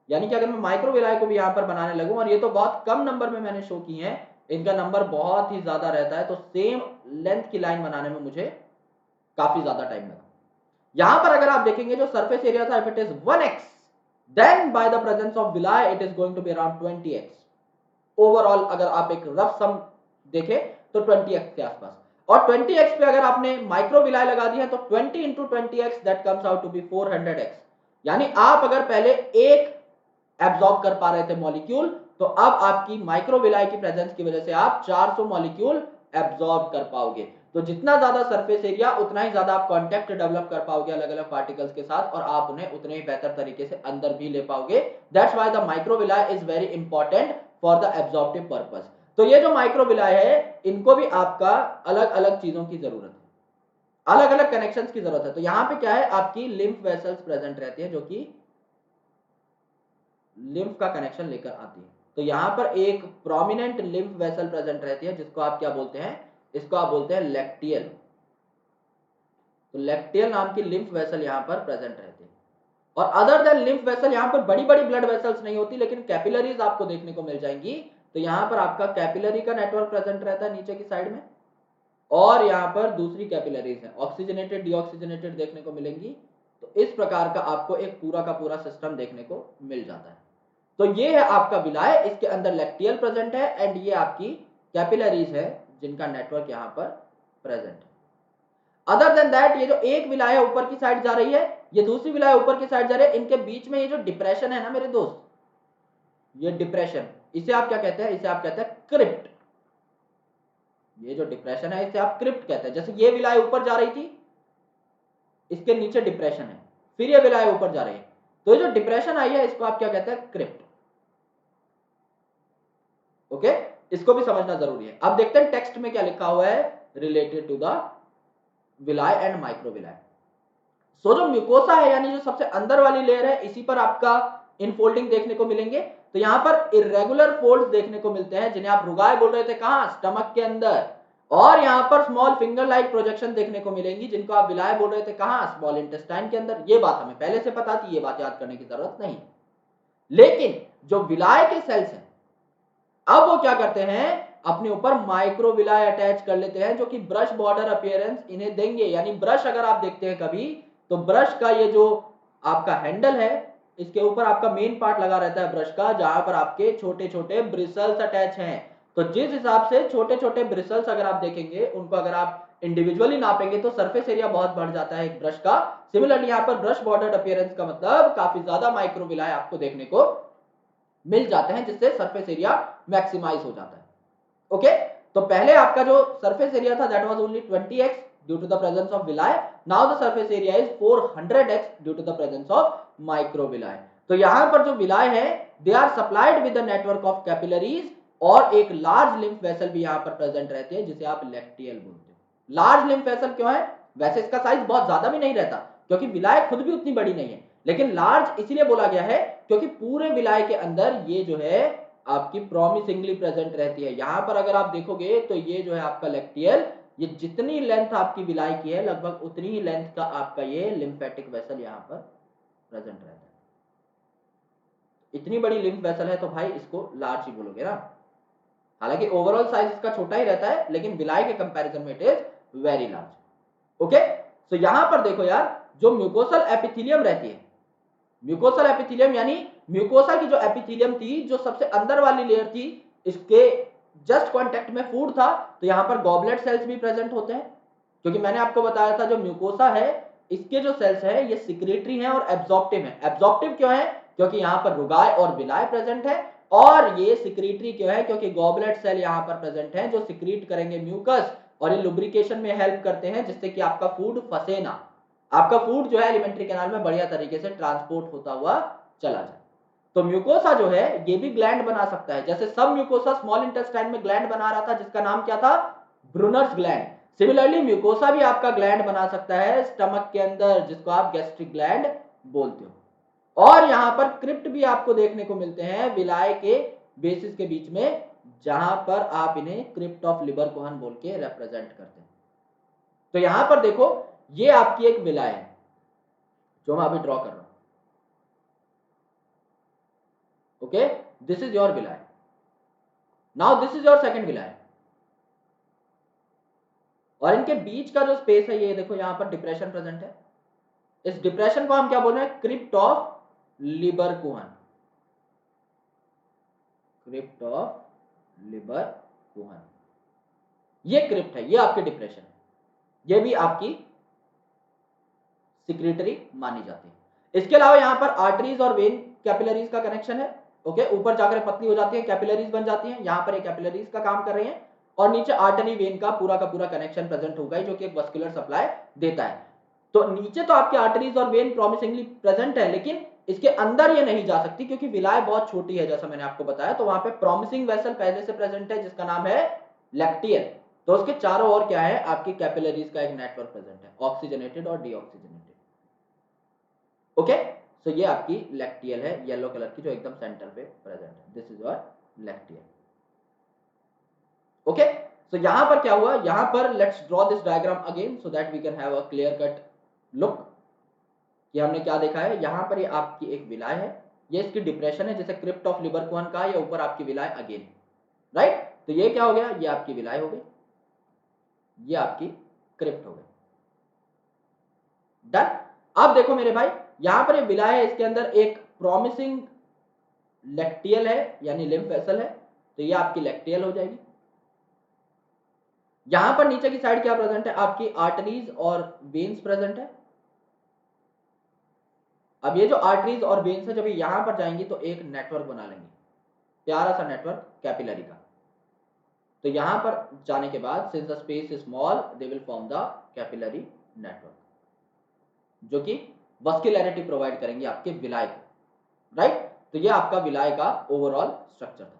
A: यानी कि अगर मैं माइक्रो विलाय को भी यहां पर बनाने लगूं, और ये तो बहुत कम नंबर में मैंने शो की है, इनका नंबर बहुत ही ज्यादा रहता है, तो सेम लेंथ की लाइन बनाने में मुझे काफी ज्यादा टाइम लगा। यहां पर अगर आप देखेंगे जो सरफेस एरिया था, if it is 1x, then by the presence of villi it is going to be around 20x। Overall अगर आप एक रफ सम देखें तो 20x के आसपास। और 20x पे अगर आपने माइक्रो विलाय लगा दी है तो 20 into 20x that comes out to be 400x। यानी आप अगर पहले एक एब्सॉर्ब कर पा रहे थे मॉलिक्यूल, तो अब आपकी माइक्रो विलाय की प्रेजेंस की वजह से आप 400 मॉलिक्यूल एब्सॉर्ब कर पाओगे। तो जितना ज्यादा सरफेस एरिया उतना ही ज्यादा आप कांटेक्ट डेवलप कर पाओगे अलग अलग पार्टिकल्स के साथ, और आप उन्हें उतने ही बेहतर तरीके से अंदर भी ले पाओगे। That's why the micro villi is very important for the absorptive purpose. तो ये जो माइक्रो विलाय है, इनको भी आपका अलग अलग चीजों की जरूरत है, अलग अलग कनेक्शंस की जरूरत है। तो यहां पे क्या है, आपकी लिम्फ वेसल्स प्रेजेंट रहती है जो कि लिम्फ का कनेक्शन लेकर आती है। तो यहां पर एक प्रोमिनेंट लिम्फ वेसल प्रेजेंट रहती है, जिसको आप क्या बोलते हैं, इसको आप बोलते हैं लैक्टियल। तो लैक्टियल नाम की लिम्फ वेसल यहां पर प्रेजेंट रहती है। और अदर देन लिम्फ वेसल यहां पर बड़ी बड़ी ब्लड वेसल्स नहीं होती, लेकिन कैपिलरीज आपको देखने को मिल जाएंगी। तो यहां पर आपका कैपिलरी का नेटवर्क प्रेजेंट रहता है नीचे की साइड में, और यहां पर दूसरी कैपिलरीज है, ऑक्सीजनेटेड डीऑक्सीजनेटेड देखने को मिलेंगी। तो इस प्रकार का आपको एक पूरा का पूरा सिस्टम देखने को मिल जाता है। तो ये है आपका विलाय, इसके अंदर लैक्टियल प्रेजेंट है, एंड ये आपकी कैपिलरीज है जिनका नेटवर्क यहां पर प्रेजेंट है। अदर देन दैट, ये जो एक विलाय है ऊपर की साइड जा रही है, ये दूसरी विलाय ऊपर की साइड जा रही है, इनके बीच में ये जो डिप्रेशन है ना मेरे दोस्त, ये डिप्रेशन, इसे आप क्या कहते हैं, इसे आप कहते हैं क्रिप्ट। ये जो डिप्रेशन है इसे आप क्रिप्ट कहते हैं। जैसे ये विलाय ऊपर जा रही थी, इसके नीचे डिप्रेशन है, फिर ये विलाय ऊपर जा रही है, तो ये जो डिप्रेशन आई है इसको आप क्या कहते हैं, क्रिप्ट। ओके, इसको भी समझना जरूरी है। अब देखते हैं टेक्स्ट में क्या लिखा हुआ है related to the villi and micro villi. So जो म्यूकोसा है, यानी जो सबसे अंदर वाली लेयर है, इसी पर आपका इनफोल्डिंग देखने को मिलेंगे। तो यहां पर इरेगुलर फोल्ड्स देखने को मिलते हैं, जिन्हें आप रुगाए बोल रहे थे, कहां, स्टमक के अंदर। और यहां पर स्मॉल फिंगर लाइक प्रोजेक्शन देखने को मिलेंगी, जिनको आप विलाय बोल रहे थे, कहां, स्मॉल इंटेस्टाइन के अंदर। ये बात हमें पहले से पता थी, ये बात याद करने की जरूरत नहीं। लेकिन जो विलाय के सेल्स हैं, अब वो क्या करते हैं, अपने ऊपर माइक्रोविलाय अटैच कर लेते हैं, जो कि ब्रश बॉर्डर अपीयरेंस इन्हें देंगे। यानी ब्रश अगर आप देखते हैं कभी, तो ब्रश का ये जो आपका हैंडल है, इसके ऊपर आपका मेन पार्ट लगा रहता है ब्रश का, जहां पर आपके छोटे छोटे ब्रिसल्स अटैच हैं। तो जिस हिसाब से छोटे छोटे ब्रिसल्स अगर आप देखेंगे, उनको अगर आप इंडिविजुअली नापेंगे तो सरफेस एरिया बहुत बढ़ जाता है एक ब्रश का। सिमिलरली यहाँ पर ब्रश बॉर्डर अपीयरेंस का मतलब काफी ज्यादा माइक्रोविलाय आपको देखने को मिल जाते हैं, जिससे सरफेस एरिया मैक्सिमाइज हो जाता है। ओके, तो पहले आपका जो सरफेस एरिया था that was only 20x due to the presence of villi. Now the surface area is 400x due to the presence of microvilli. तो यहां पर जो विलाय है, they are supplied with the network of capillaries, और एक large lymph vessel भी यहां पर प्रेजेंट रहती है, जिसे आप लैक्टियल बोलते हो। लार्ज लिम्फ वेसल क्यों है, वैसे इसका साइज बहुत ज्यादा भी नहीं रहता, क्योंकि विलाय खुद भी उतनी बड़ी नहीं है, लेकिन लार्ज इसीलिए बोला गया है क्योंकि पूरे विलाय के अंदर ये जो है आपकी प्रोमिसिंगली प्रेजेंट रहती है। यहां पर अगर आप देखोगे तो ये जो है आपका लैक्टियल, ये जितनी लेंथ आपकी विलाय की है, लगभग उतनी ही लेंथ का आपका ये लिम्फेटिक वेसल यहां पर प्रेजेंट रहता है। इतनी बड़ी लिम्फ वेसल है तो भाई इसको लार्ज ही बोलोगे ना। हालांकि ओवरऑल साइज इसका छोटा ही रहता है, लेकिन विलाय के कंपैरिजन में it is very large. Okay, तो यहां पर देखो यार, जो म्यूकोसल एपिथेलियम रहती है, म्यूकोसल एपिथेलियम यानी म्यूकोसा की जो एपिथेलियम थी, जो सबसे अंदर वाली लेयर थी, इसके जस्ट कांटेक्ट में फूड था। तो यहां पर गॉबलेट सेल्स भी प्रेजेंट होते हैं, क्योंकि मैंने आपको बताया था जो म्यूकोसा है, इसके जो सेल्स है ये सिक्रेटरी हैं और एब्जॉर्प्टिव हैं। एब्जॉर्प्टिव क्यों है, क्योंकि यहां पर रुगाय और विलाय प्रेजेंट है। और ये सिक्रेटरी क्यों है, क्योंकि गॉबलेट सेल यहां पर प्रेजेंट है, जो सिक्रीट करेंगे म्यूकस, और ये लुब्रिकेशन में हेल्प करते हैं, जिससे कि आपका फूड फंसे ना, आपका फूड जो है एलिमेंट्री कैनाल में बढ़िया तरीके से ट्रांसपोर्ट होता हुआ चला जाए। तो म्यूकोसा जो है ये भी ग्लैंड बना सकता है, जैसे सब म्यूकोसा स्मॉल इंटेस्टाइन में ग्लैंड बना रहा था, जिसका नाम क्या था, ब्रूनर्स ग्लैंड। सिमिलरली म्यूकोसा भी आपका ग्लैंड बना सकता है स्टमक के अंदर, जिसको आप गैस्ट्रिक ग्लैंड बोलते हो। और यहां पर क्रिप्ट भी आपको देखने को मिलते हैं विलाय के बेसिस के बीच में, जहां पर आप इन्हें क्रिप्ट ऑफ लिबर कोहन बोल के रिप्रेजेंट करते हैं। तो यहां पर देखो ये आपकी एक विलाय है जो मैं अभी ड्रॉ कर रहा हूं। Okay, this is your villi. Now this is your second villi, और इनके बीच का जो स्पेस है ये देखो यहां पर डिप्रेशन प्रेजेंट है। इस डिप्रेशन को हम क्या बोल रहे हैं? Crypt of Lieberkuhn. Crypt of Lieberkuhn, ये क्रिप्ट है, ये आपके डिप्रेशन है, ये भी आपकी सिक्रेटरी मानी जाती है। इसके अलावा यहां पर आर्टरीज और वेन कैपिलरीज का कनेक्शन है। ओके, ऊपर जाकर पतली हो जाती है, कैपिलरीज बन जाती हैं, यहां पर ये कैपिलरीज का काम कर रही हैं, और नीचे आर्टरी वेन का पूरा कनेक्शन प्रेजेंट होगा जो कि एक वस्कुलर सप्लाई देता है। तो नीचे तो आपके आर्टरीज और वेन प्रॉमिसिंगली प्रेजेंट है, लेकिन इसके अंदर ये नहीं जा सकती क्योंकि विलाय बहुत छोटी है जैसा मैंने आपको बताया। तो वहां पे प्रॉमिसिंग वेसल पहले से प्रेजेंट है जिसका नाम है लैक्टियल। तो उसके चारों ओर क्या है? आपकी कैपिलरीज का एक नेटवर्क प्रेजेंट है, ऑक्सीजनेटेड और डीऑक्सीजनेटेड। ओके, सो ये आपकी लैक्टियल है, येलो कलर की, जो एकदम सेंटर पे प्रेजेंट है। This is your lacteal. Okay, so यहां पर क्या हुआ? यहां पर let's draw this diagram again so that we can have a clear cut look कि हमने क्या देखा है। यहां पर ये आपकी एक विलाय है, ये इसकी डिप्रेशन है जैसे क्रिप्ट ऑफ लिबर कोहन का, या ऊपर आपकी विलाय अगेन, राइट? तो ये क्या हो गया? ये आपकी विलाय हो गई, ये आपकी क्रिप्ट हो गई। डन। अब देखो मेरे भाई, यहां पर ये विलाय है, इसके अंदर एक प्रॉमिसिंग लैक्टियल है यानी लिम्फ वेसल है, तो ये आपकी लैक्टियल हो जाएगी। यहां पर नीचे की साइड क्या प्रेजेंट है? आपकी आर्टरीज और वेन्स प्रेजेंट है। अब ये जो आर्टरीज और वेन्स है जब ये यहां पर जाएंगी तो एक नेटवर्क बना लेंगे, प्यारा सा नेटवर्क कैपिलरी का। तो यहां पर जाने के बाद since the space is small they will form the capillary network, जो कि वस्कुलैरिटी प्रोवाइड करेंगे आपके विलाय को, राइट? तो ये आपका विलाय का ओवरऑल स्ट्रक्चर था।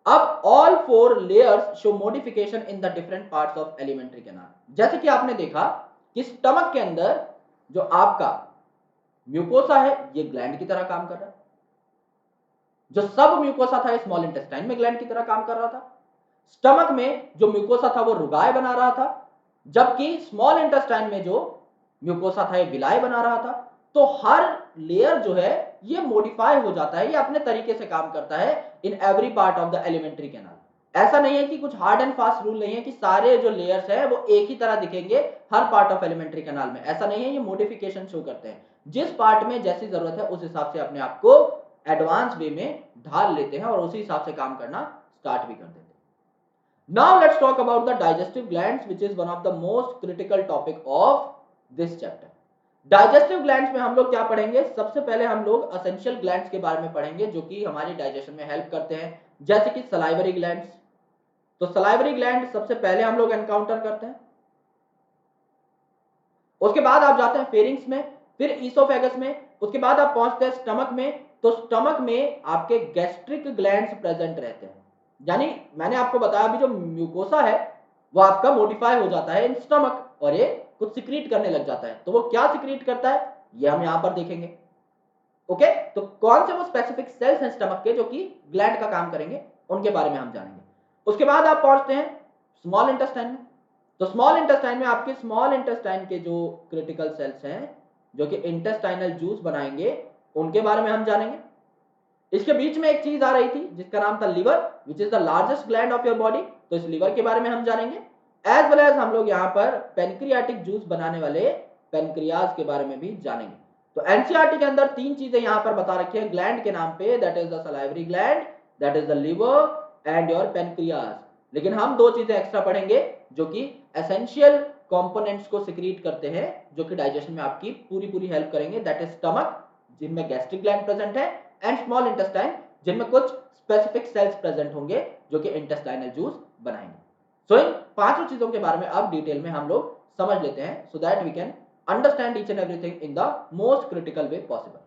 A: अब all four layers show modification in the different parts of alimentary canal. जैसे कि आपने देखा कि स्टमक के अंदर जो आपका म्यूकोसा है ये ग्लैंड की तरह काम कर रहा है, जो सब म्यूकोसा था स्मॉल इंटेस्टाइन में ग्लैंड की तरह काम कर रहा था। स्टमक में जो म्यूकोसा था वो रुगाय बना रहा था, जबकि स्मॉल इंटेस्टाइन में जो म्यूकोसा था ये विलाय बना रहा था। तो हर लेयर जो है ये मॉडिफाई हो जाता है, ये अपने तरीके से काम करता है in every part of the alimentary canal. ऐसा नहीं है कि कुछ हार्ड एंड फास्ट रूल नहीं है कि सारे जो लेयर्स है वो एक ही तरह दिखेंगे हर पार्ट ऑफ एलिमेंट्री कैनाल में, ऐसा नहीं है। ये मॉडिफिकेशन शो करते हैं, जिस पार्ट में जैसी जरूरत है उस हिसाब से अपने आप को एडवांस वे में ढाल लेते हैं और उसी हिसाब से काम करना स्टार्ट भी कर देते हैं। Now let's talk about the digestive glands, which is one of the most critical topic of this chapter. Digestive glands में हम लोग क्या पढ़ेंगे? सबसे पहले हम लोग असेंशियल ग्लैंड्स के बारे में पढ़ेंगे जो कि हमारी डाइजेशन में हेल्प करते हैं, जैसे कि सलाइवरी ग्लैंड्स। तो सलाइवरी ग्लैंड सबसे पहले हम लोग एनकाउंटर करते हैं। उसके बाद आप जाते हैं फेरिंग्स में, फिर ईसोफेगस में, उसके बाद आप पहुंचते हैं स्टमक में। तो स्टमक में आपके गैस्ट्रिक ग्लैंड्स प्रेजेंट रहते हैं, यानी मैंने आपको बताया अभी जो म्यूकोसा है वो आपका मॉडिफाई हो जाता है इन स्टमक और ये कुछ सिक्रीट करने लग जाता है। तो वो क्या सिक्रीट करता है ये हम यहां पर देखेंगे। ओके, तो कौन से वो स्पेसिफिक सेल्स हैं स्टमक के जो कि ग्लैंड का काम करेंगे उनके बारे में हम जानेंगे। उसके बाद आप पहुंचते हैं स्मॉल इंटेस्टाइन में। तो स्मॉल इंटेस्टाइन में आपके स्मॉल इंटेस्टाइन के जो क्रिटिकल सेल्स हैं जो कि इंटेस्टाइनल जूस बनाएंगे उनके बारे में हम जानेंगे। इसके बीच में एक चीज आ रही थी जिसका नाम था liver, which is the largest gland of your body. तो इस लिवर के बारे में हम जानेंगे, एज वेल एज हम लोग यहाँ पर पेनक्रियाटिक जूस बनाने वाले पेनक्रियाज के बारे में भी जानेंगे। तो एनसीईआरटी के अंदर तीन चीजें यहाँ पर बता रखी है ग्लैंड के नाम पे, that is the salivary gland, that is the liver and your pancreas. लेकिन हम दो चीजें एक्स्ट्रा पढ़ेंगे जो कि एसेंशियल कंपोनेंट्स को सिक्रीट करते हैं जो कि डाइजेशन में आपकी पूरी हेल्प करेंगे, दैट इज स्टमक जिनमें गैस्ट्रिक ग्लैंड प्रेजेंट है, एंड स्मॉल इंटेस्टाइन जिनमें कुछ स्पेसिफिक सेल्स प्रेजेंट होंगे जो कि इंटेस्टाइनल जूस बनाएंगे। सो इन पांचों चीजों के बारे में अब डिटेल में हम लोग समझ लेते हैं so that we can understand each and everything in the most critical way possible.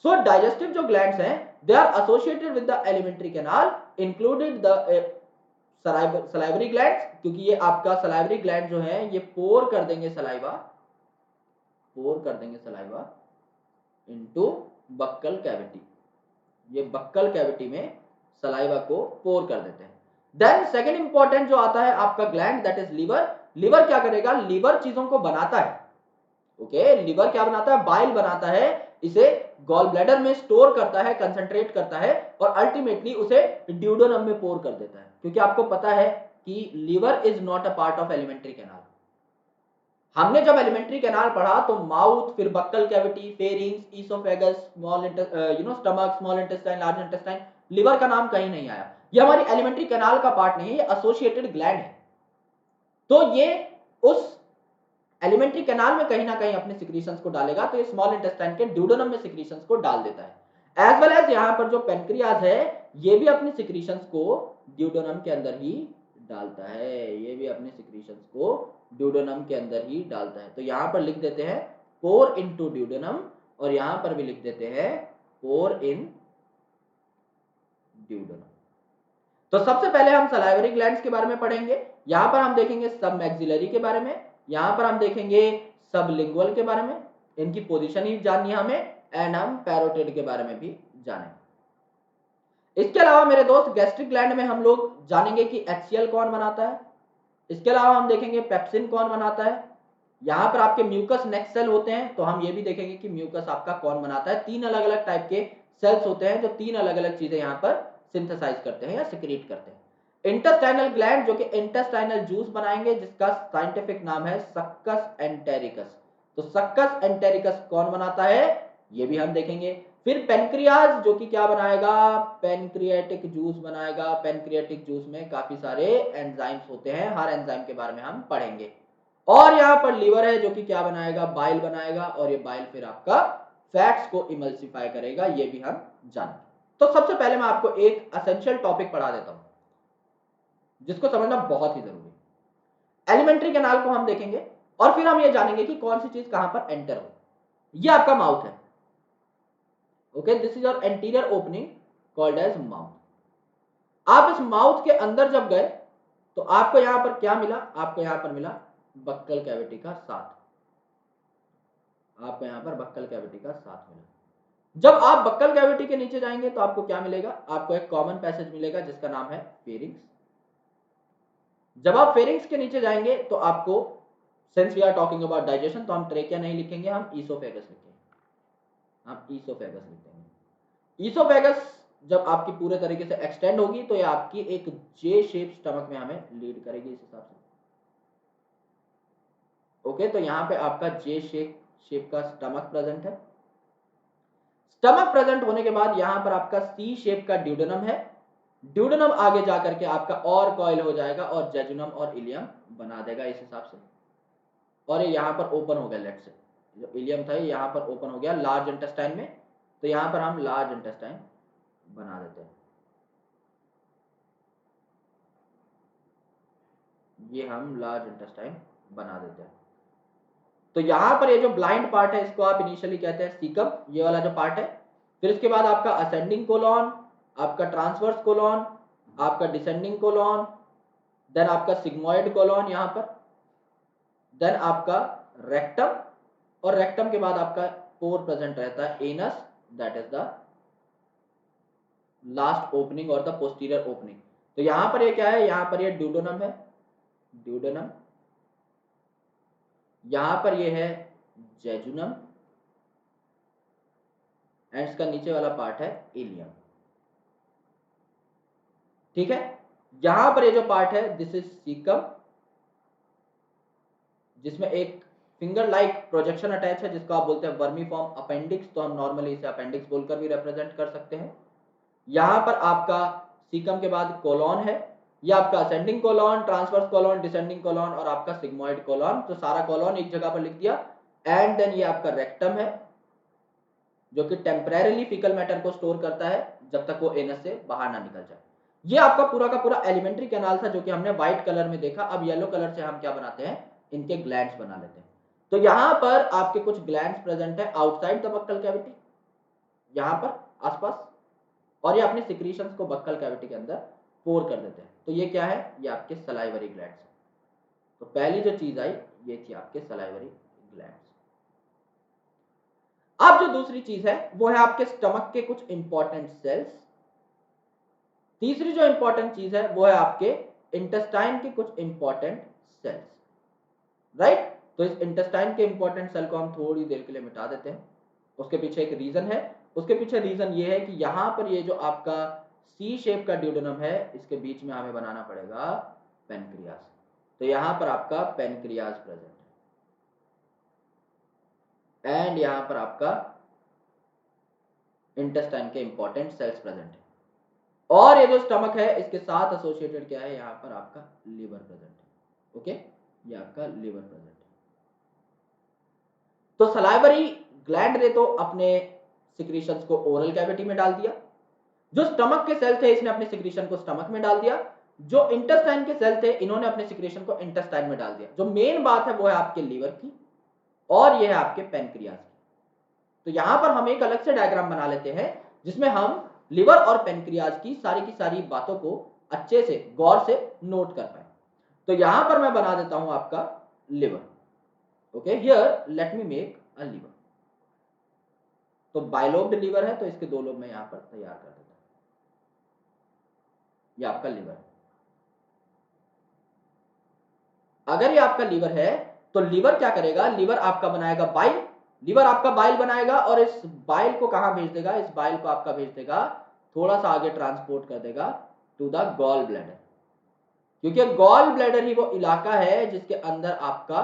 A: So digestive जो ग्लैंड्स हैं they are associated with the alimentary canal, included the salivary glands, क्योंकि ये आपका सलाइवरी ग्लैंड जो है ये पोर कर देंगे सलाइवा इनटू बक्कल कैविटी, ये बक्कल कैविटी में सलाइवा को पोर कर देते हैं। देन सेकेंड इंपॉर्टेंट जो आता है आपका gland, that is liver. Liver क्या करेगा, लीवर चीजों को बनाता है। ओके, लीवर क्या बनाता है, बाइल बनाता है, इसे गॉल ब्लैडर में स्टोर करता है, कंसंट्रेट करता है और अल्टीमेटली उसे ड्यूडेनम में पोर कर देता है। क्योंकि आपको पता है कि liver is not a part of alimentary canal. हमने जब एलिमेंट्री कैनाल पढ़ा तो माउथ, फिर buccal cavity, pharynx, oesophagus, small stomach, small intestine, large intestine, liver का नाम कहीं नहीं आया। ये हमारी एलिमेंट्री कैनाल का पार्ट नहीं है, ये एसोसिएटेड ग्लैंड है। तो ये उस एलिमेंट्री कैनाल में कहीं ना कहीं अपने सिक्रीशंस को डालेगा, तो ये स्मॉल इंटेस्टाइन के ड्यूडेनम में सिक्रीशंस को डाल देता है। एज वेल एज यहां पर जो पेनक्रियाज है, ये भी अपनी सिक्रीशंस को ड्यूडेनम के अंदर ही डालता है, ये भी अपने सिक्रीशंस को ड्यूडेनम के अंदर ही डालता है। तो यहां पर लिख देते हैं पोर इनटू ड्यूडेनम, और यहां पर भी लिख देते हैं पोर इन ड्यूडेनम। तो सबसे पहले हम सलाइवरी ग्लैंड्स के बारे में पढ़ेंगे। यहां पर हम देखेंगे सब मैक्सिलरी के बारे में, यहां पर हम देखेंगे सबलिंगुअल के बारे में, इनकी पोजीशन ही जाननी है हमें, एंड हम पैरोटिड के बारे में भी जानेंगे। इसके अलावा मेरे दोस्त गैस्ट्रिक ग्लैंड में हम लोग जानेंगे कि HCl कौन बनाता है। इसके अलावा हम देखेंगे पेप्सिन कौन बनाता है। यहां पर आपके म्यूकस नेक्स्ट सेल होते हैं, तो हम ये भी देखेंगे कि म्यूकस आपका कौन बनाता है। तीन अलग अलग टाइप के सेल्स होते हैं जो तीन अलग अलग चीजें यहां पर सिंथेसाइज करते हैं या सिक्रीट करते हैं। इंटेस्टाइनल ग्लैंड जो कि इंटेस्टाइनल जूस बनाएंगे, जिसका साइंटिफिक नाम है सक्कस एंटेरिकस। तो सक्कस एंटेरिकस कौन बनाता है, ये भी हम देखेंगे। फिर पेनक्रियाज जो कि क्या बनाएगा, पेनक्रियाटिक जूस बनाएगा। पेनक्रियाटिक जूस में काफी सारे एंजाइम्स होते हैं, हर एंजाइम के बारे में हम पढ़ेंगे। और यहां पर लीवर है जो कि क्या बनाएगा, बाइल बनाएगा, और ये बाइल फिर आपका फैट्स को इमल्सिफाई करेगा, ये भी हम जानेंगे। तो सबसे पहले मैं आपको एक एसेंशियल टॉपिक पढ़ा देता हूं जिसको समझना बहुत ही जरूरी है। एलिमेंट्री कैनाल को हम देखेंगे और फिर हम ये जानेंगे कि कौन सी चीज कहां पर एंटर हो। ये आपका माउथ है। Okay, this is your anterior opening called as mouth. आप इस माउथ के अंदर जब गए तो आपको यहां पर क्या मिला, आपको यहां पर मिला बक्कल कैविटी का साथ। आपको यहां पर बक्कल कैविटी का साथ मिला। जब आप बक्कल कैविटी के नीचे जाएंगे तो आपको क्या मिलेगा, आपको एक कॉमन पैसेज मिलेगा जिसका नाम है फेरिंग्स। जब आप फेरिंग्स के नीचे जाएंगे तो आपको, since we are talking about digestion, तो हम ट्रेकिया नहीं लिखेंगे, हम ईसोफेगस लिखेंगे। हम ईसोफेगस लिखेंगे। ईसोफेगस जब आपकी पूरे तरीके से एक्सटेंड होगी तो ये आपकी एक जे शेप स्टमक में हमें लीड करेगी इस हिसाब से। ओके, तो यहां पे आपका जे शेप का स्टमक प्रेजेंट है। स्टमक प्रेजेंट होने के बाद यहां पर आपका सी शेप का ड्यूडेनम है। ड्यूडेनम आगे जाकर के आपका और कॉइल हो जाएगा और जेजुनम और इलियम बना देगा इस हिसाब से। और ये यहां पर ओपन हो गया, लेट से जो इलियम था यहां पर ओपन हो गया लार्ज इंटेस्टाइन में, तो यहां पर हम लार्ज इंटेस्टाइन बना देते हैं। ये हम लार्ज इंटेस्टाइन बना देते हैं। तो यहां पर ये जो ब्लाइंड पार्ट है इसको आप इनिशियली कहते हैं सीकम, ये वाला जो पार्ट है। फिर इसके बाद आपका असेंडिंग कोलॉन, आपका ट्रांसवर्स कोलॉन, आपका डिसेंडिंग कोलॉन, देन आपका सिग्मोइड कोलॉन यहां पर, देन आपका रेक्टम, और रेक्टम के बाद आपका पोर प्रेजेंट रहता है anus, that is the last opening और द पोस्टीरियर ओपनिंग। तो यहां पर ये क्या है, यहां पर ये ड्यूडेनम है, ड्यूडेनम। यहां पर ये है जेजुनम, एंड इसका नीचे वाला पार्ट है इलियम। ठीक है, यहां पर ये जो पार्ट है दिस इज सीकम, जिसमें एक फिंगर लाइक प्रोजेक्शन अटैच है जिसको आप बोलते हैं वर्मीफॉर्म अपेंडिक्स, तो हम नॉर्मली इसे अपेंडिक्स बोलकर भी रिप्रेजेंट कर सकते हैं। यहां पर आपका सीकम के बाद कोलॉन है, ये आपका ascending colon, transverse colon, descending colon और आपका सिग्मोइड कोलॉन। तो सारा कोलॉन एक जगह पर लिख दिया। एंड देन ये आपका रेक्टम है जो कि टेम्परेरीली फीकल मैटर को स्टोर करता है जब तक वो एनस से बाहर ना निकल जाए। ये आपका पूरा का पूरा एलिमेंट्री कैनाल था जो कि हमने व्हाइट कलर में देखा। अब येलो कलर से हम क्या बनाते हैं, इनके ग्लैंड्स बना लेते हैं। तो यहां पर आपके कुछ ग्लैंड्स प्रेजेंट है आउटसाइड द बक्कल कैविटी, यहां पर आसपास, और ये अपने सिक्रीशंस को बक्कल कैविटी के अंदर पोर कर देते हैं। तो ये क्या है, ये आपके सलाइवरी ग्लैंड्स है। तो पहली जो चीज आई ये थी आपके सलाइवरी ग्लैंड्स। अब जो दूसरी चीज है वो है आपके स्टमक के कुछ इंपॉर्टेंट सेल्स। तीसरी जो इंपॉर्टेंट चीज है वो है आपके इंटेस्टाइन के कुछ इंपॉर्टेंट सेल्स, राइट। तो इस इंटेस्टाइन के इंपॉर्टेंट सेल को हम थोड़ी देर के लिए मिटा देते हैं। उसके पीछे एक रीजन है। उसके पीछे रीजन ये है कि यहां पर ये जो आपका सी शेप का ड्यूडेनम है, इसके बीच में हमें बनाना पड़ेगा पेनक्रियाज। तो यहां पर आपका पेनक्रियाज प्रेजेंट है एंड यहां पर आपका इंटेस्टाइन के इंपॉर्टेंट सेल्स प्रेजेंट है। और ये जो स्टमक है इसके साथ एसोसिएटेड क्या है, यहां पर आपका लिवर प्रेजेंट है। ओके, ये आपका लिवर प्रेजेंट है। तो सलाइवरी ग्लैंड ने तो अपने सिक्रीशंस को ओरल कैविटी में डाल दिया। जो स्टमक के सेल थे इसने अपने सिक्रीशन को स्टमक में डाल दिया। जो इंटेस्टाइन के सेल थे इन्होंने अपने सिक्रीशन को इंटेस्टाइन में डाल दिया। जो मेन बात है वो है आपके लिवर की और ये है आपके पेनक्रियाज की। तो यहां पर हम एक अलग से डायग्राम बना लेते हैं जिसमें हम लिवर और पेनक्रियाज की सारी बातों को अच्छे से गौर से नोट कर पाए। तो यहां पर मैं बना देता हूं आपका liver. Okay, here let me make a liver. तो बाइलोब्ड लिवर है तो इसके दो लोब मैं यहां पर तैयार कर देता हूं। ये आपका लिवर है। अगर ये आपका लीवर है तो लीवर क्या करेगा, लीवर आपका बनाएगा बाइल। लीवर आपका बाइल बनाएगा और इस बाइल को कहां भेज देगा, इस बाइल को आपका भेज देगा थोड़ा सा आगे ट्रांसपोर्ट कर देगा टू द गॉल ब्लैडर। क्योंकि गॉल ब्लैडर ही वो इलाका है जिसके अंदर आपका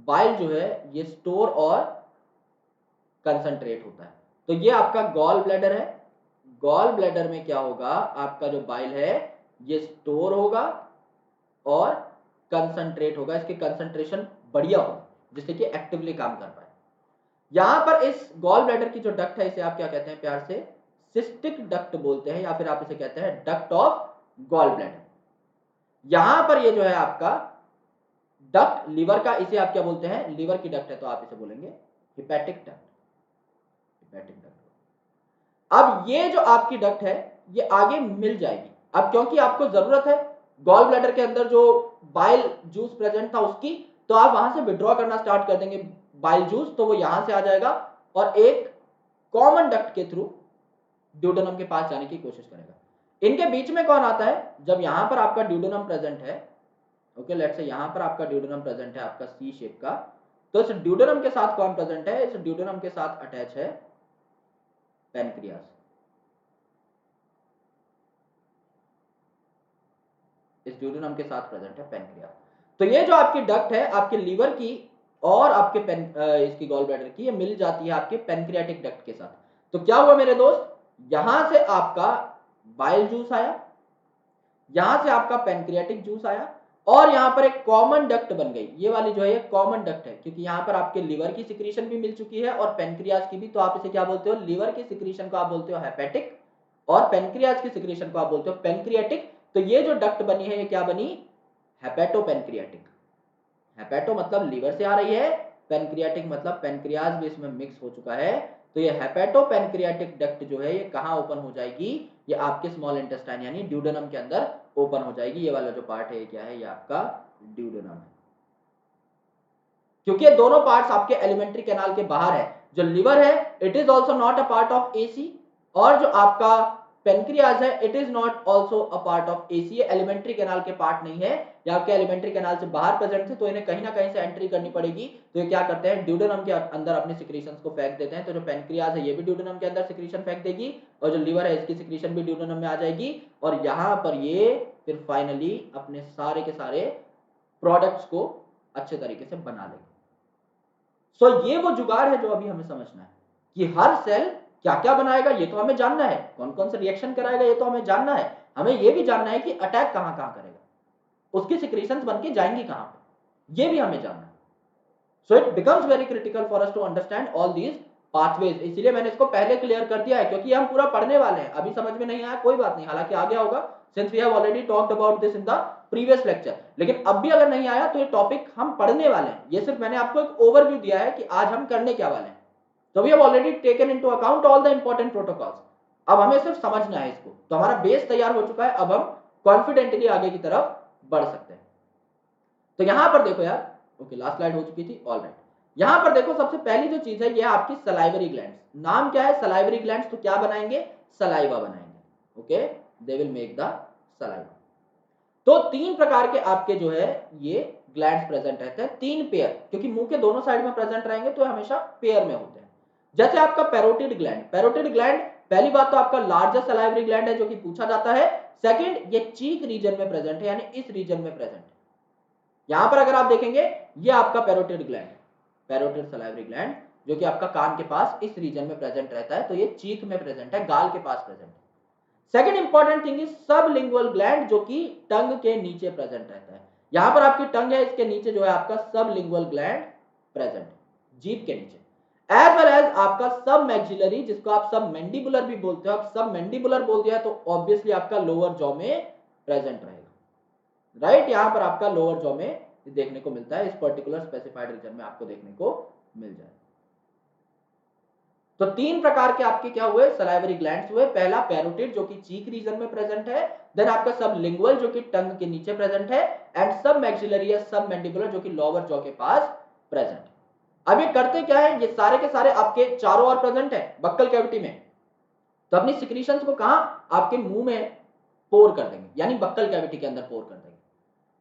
A: बाइल जो है ये स्टोर और कंसंट्रेट होता है। तो ये आपका गॉल ब्लैडर है। गॉल ब्लैडर में क्या होगा, आपका जो बाइल है ये स्टोर होगा और कंसंट्रेट होगा। इसके कंसंट्रेशन बढ़िया होगा जिससे कि एक्टिवली काम कर पाए। यहां पर इस गॉल ब्लैडर की जो डक्ट है इसे आप क्या कहते हैं, प्यार से सिस्टिक डक्ट बोलते हैं या फिर आप इसे कहते हैं डक्ट ऑफ गॉल ब्लैडर। यहां पर ये जो है आपका डक्ट लीवर का, इसे आप क्या बोलते हैं, लीवर की डक्ट है तो आप इसे बोलेंगे हिपैटिक डक्ट। Hepatic duct. अब ये जो आपकी डक्ट है ये आगे मिल जाएगी। अब क्योंकि आपको जरूरत है गॉल ब्लैडर के अंदर जो बाइल जूस प्रेजेंट था उसकी, तो आप वहां से विड्रॉ करना स्टार्ट कर देंगे बाइल जूस, तो वो यहां से आ जाएगा और एक कॉमन डक्ट के थ्रू ड्यूडेनम के पास जाने की कोशिश करेगा। इनके बीच में कौन आता है, जब यहां पर आपका ड्यूडेनम प्रेजेंट है, ओके लेट्स से यहां पर आपका ड्यूडेनम प्रेजेंट है आपका सी शेप का, तो इस ड्यूडेनम के साथ कौन प्रेजेंट है, इस ड्यूडेनम के साथ अटैच है पेनक्रियास। इस ड्यूडेनम के साथ प्रेजेंट है पेनक्रियास। तो ये जो आपकी डक्ट है आपके लीवर की और आपके इसकी गॉल ब्लैडर की, ये मिल जाती है आपके पेनक्रियाटिक डक्ट के साथ। तो क्या हुआ मेरे दोस्त, यहां से आपका बाइल जूस आया, यहां से आपका पेनक्रियाटिक जूस आया और यहां पर एक कॉमन डक्ट बन गई। ये वाली जो है ये कॉमन डक्ट है क्योंकि यहां पर आपके लिवर की सिक्रीशन भी मिल चुकी है और पेनक्रियाज की भी। तो आप इसे क्या बोलते हो, लिवर की सिक्रीशन को आप बोलते हो हेपेटिक और पेनक्रियाज की सिक्रीशन को आप बोलते हो पेनक्रियाटिक। तो ये जो डक्ट बनी है ये क्या बनी, हेपेटो पेनक्रियाटिक। हेपेटो मतलब लीवर से आ रही है, पेनक्रियाटिक मतलब पेनक्रियाज भी इसमें मिक्स हो चुका है। तो ये हेपेटो पेनक्रियाटिक डक्ट जो है ये कहां ओपन हो जाएगी, ये आपके स्मॉल इंटेस्टाइन यानी ड्यूडेनम के अंदर ओपन हो जाएगी। ये वाला जो पार्ट है ये क्या है, ये आपका ड्यूडेनम है। क्योंकि दोनों पार्ट्स आपके एलिमेंट्री कैनाल के बाहर है। जो लिवर है it is also not a part of AC, और जो आपका पेनक्रियाज है it is not also a part of AC. ये एलिमेंट्री कैनाल के पार्ट नहीं है, या आपके एलिमेंट्री कैनाल से बाहर प्रेजेंट थे तो इन्हें कहीं ना कहीं से एंट्री करनी पड़ेगी। तो ये क्या करते हैं, ड्यूडेनम के अंदर अपने सिक्रीशंस को फेंक देते हैं। तो जो पेनक्रियाज है ये भी ड्यूडेनम के अंदर सिक्रीशन फेंक देगी और जो लिवर है इसकी सिक्रीशन भी ड्यूडेनम में आ जाएगी और यहां पर ये फिर फाइनली अपने सारे के सारे प्रोडक्ट्स को अच्छे तरीके से बना लेंगे। सो ये वो जुगाड़ है जो अभी हमें समझना है कि हर सेल क्या क्या बनाएगा ये तो हमें जानना है, कौन कौन से रिएक्शन कराएगा ये तो हमें जानना है। हमें ये भी जानना है कि अटैक कहां कहां करेगा, उसकी सिक्रीशंस बन के जाएंगी कहां पे, ये भी हमें जानना है। So it becomes very critical for us to understand all these pathways. इसलिए मैंने इसको पहले क्लियर कर दिया है क्योंकि हम पूरा पढ़ने वाले हैं। अभी समझ में नहीं आया कोई बात नहीं, हालांकि आ गया होगा since we have already talked about this in the previous lecture. लेकिन अब भी अगर नहीं आया तो ये टॉपिक हम पढ़ने वाले हैं। ये सिर्फ मैंने आपको एक ओवरव्यू दिया है कि आज हम करने क्या वाले हैं। तो we have already taken into account all the important protocols. अब हमें सिर्फ समझना है इसको, तो हमारा बेस तैयार हो चुका है। अब हम कॉन्फिडेंटली आगे की तरफ बढ़ सकते हैं। तो यहां पर देखो यार, ओके लास्ट स्लाइड हो चुकी थी, ऑल राइट। यहां पर देखो सबसे पहली जो चीज है ये आपकी सलाइवरी ग्लैंड्स। नाम क्या है? Salivary glands. तो क्या बनाएंगे? सलाइवा बनाएंगे। Okay, they will make the saliva. तो तीन प्रकार के आपके जो है ये ग्लैंड्स प्रेजेंट रहते हैं, तीन पेयर, क्योंकि मुंह के दोनों साइड में प्रेजेंट रहेंगे तो हमेशा पेयर में होते हैं। जैसे आपका पैरोटिड ग्लैंड, पैरोटिड ग्लैंड पहली बात तो आपका लार्जेस्ट सलाइवरी ग्लैंड है जो कि पूछा जाता है। सेकंड, ये चीक रीजन में प्रेजेंट है, यानी इस रीजन में प्रेजेंट है। यहां पर अगर आप देखेंगे ये आपका पैरोटिड ग्लैंड है, पैरोटिड सलाइवरी ग्लैंड, जो कि आपका कान के पास इस रीजन में प्रेजेंट रहता है, तो ये चीक में प्रेजेंट है, गाल के पास प्रेजेंट है। Second important thing is sublingual gland, जो कि टंग के नीचे प्रेजेंट रहता है। यहां पर आपकी टंग है, इसके नीचे जो है आपका सबलिंगुअल ग्लैंड प्रेजेंट है, जीभ के नीचे। एज वेल एज आपका सब मैक्सिलरी, जिसको आप सब मैंडिबुलर भी बोलते हो, आप सब मैंडिबुलर बोल दिया तो ऑब्वियसली आपका लोअर जॉ में प्रेजेंट रहेगा। राइट, यहां पर आपका लोअर जॉ में देखने को मिलता है, इस पर्टिकुलर स्पेसिफाइड रीजन में आपको देखने को मिल जाएगा। तो तीन प्रकार के आपके क्या हुए? सलाइवरी ग्लैंड्स हुए। पहला पैरोटिड, जो कि चीक रीजन में प्रेजेंट है। देन आपका सबलिंगुअल, जो कि टंग के नीचे प्रेजेंट है। एंड सब मैक्सिलरी या सब मैंडिबुलर, जो कि लोअर जॉ के पास प्रेजेंट है। अब ये करते क्या है? ये सारे के सारे आपके चारों ओर प्रेजेंट है बक्कल कैविटी में, तो अपनी सिक्रीशंस को कहां? आपके मुंह में पोर कर देंगे, यानी बक्कल कैविटी के अंदर पोर कर देंगे।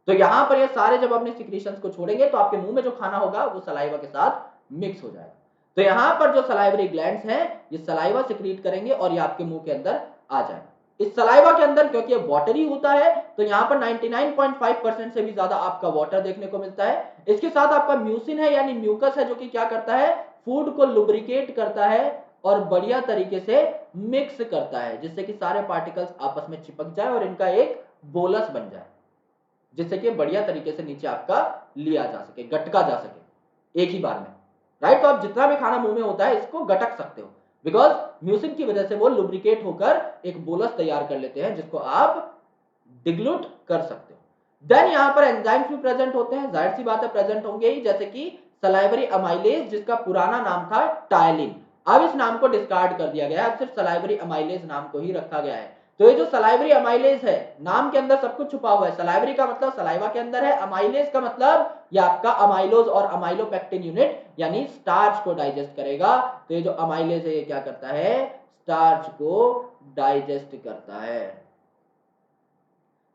A: तो यहां पर ये सारे जब अपने सिक्रीशंस को छोड़ेंगे तो आपके मुंह में जो खाना होगा वो सलाइवा के साथ मिक्स हो जाएगा। तो यहां पर जो सलाइवरी ग्लैंड्स हैं ये सलाइवा सिक्रीट करेंगे और ये आपके मुंह के अंदर आ जाएगा। इस सलाइवा के अंदर क्योंकि ये वाटरी होता है तो यहां पर 99.5% से भी ज्यादा आपका वाटर देखने को मिलता है। इसके साथ आपका म्यूसिन है, यानी म्यूकस है, जो कि क्या करता है? फूड को लुब्रिकेट करता है और बढ़िया तरीके से मिक्स करता है, जिससे कि सारे पार्टिकल्स आपस में चिपक जाए और इनका एक बोलस बन जाए, जिससे कि बढ़िया तरीके से नीचे आपका लिया जा सके, गटका जा सके एक ही बार में। राइट, तो आप जितना भी खाना मुंह में होता है इसको गटक सकते हो, बिकॉज म्यूसिन की वजह से वो लुब्रिकेट होकर एक बोलस तैयार कर लेते हैं, जिसको आप डिग्लूट कर सकते हो। देन यहां पर एंजाइम्स भी प्रेजेंट होते हैं, जाहिर सी बात है प्रेजेंट होंगे ही, जैसे कि सलाइवरी अमाइलेज, जिसका पुराना नाम था टायलिन। अब इस नाम को डिस्कार्ड कर दिया गया है, अब सिर्फ सलाइवरी अमाइलेज नाम को ही रखा गया है। तो ये जो सलाइवरी अमाइलेज है, नाम के अंदर सब कुछ छुपा हुआ है। सलाइवरी का मतलब सलाइवा के अंदर है, अमाइलेज का मतलब ये आपका अमाइलोज और अमाइलोपेक्टिन यूनिट यानी स्टार्च को डाइजेस्ट करेगा। तो ये जो अमाइलेज है ये क्या करता है? स्टार्च को डाइजेस्ट करता है।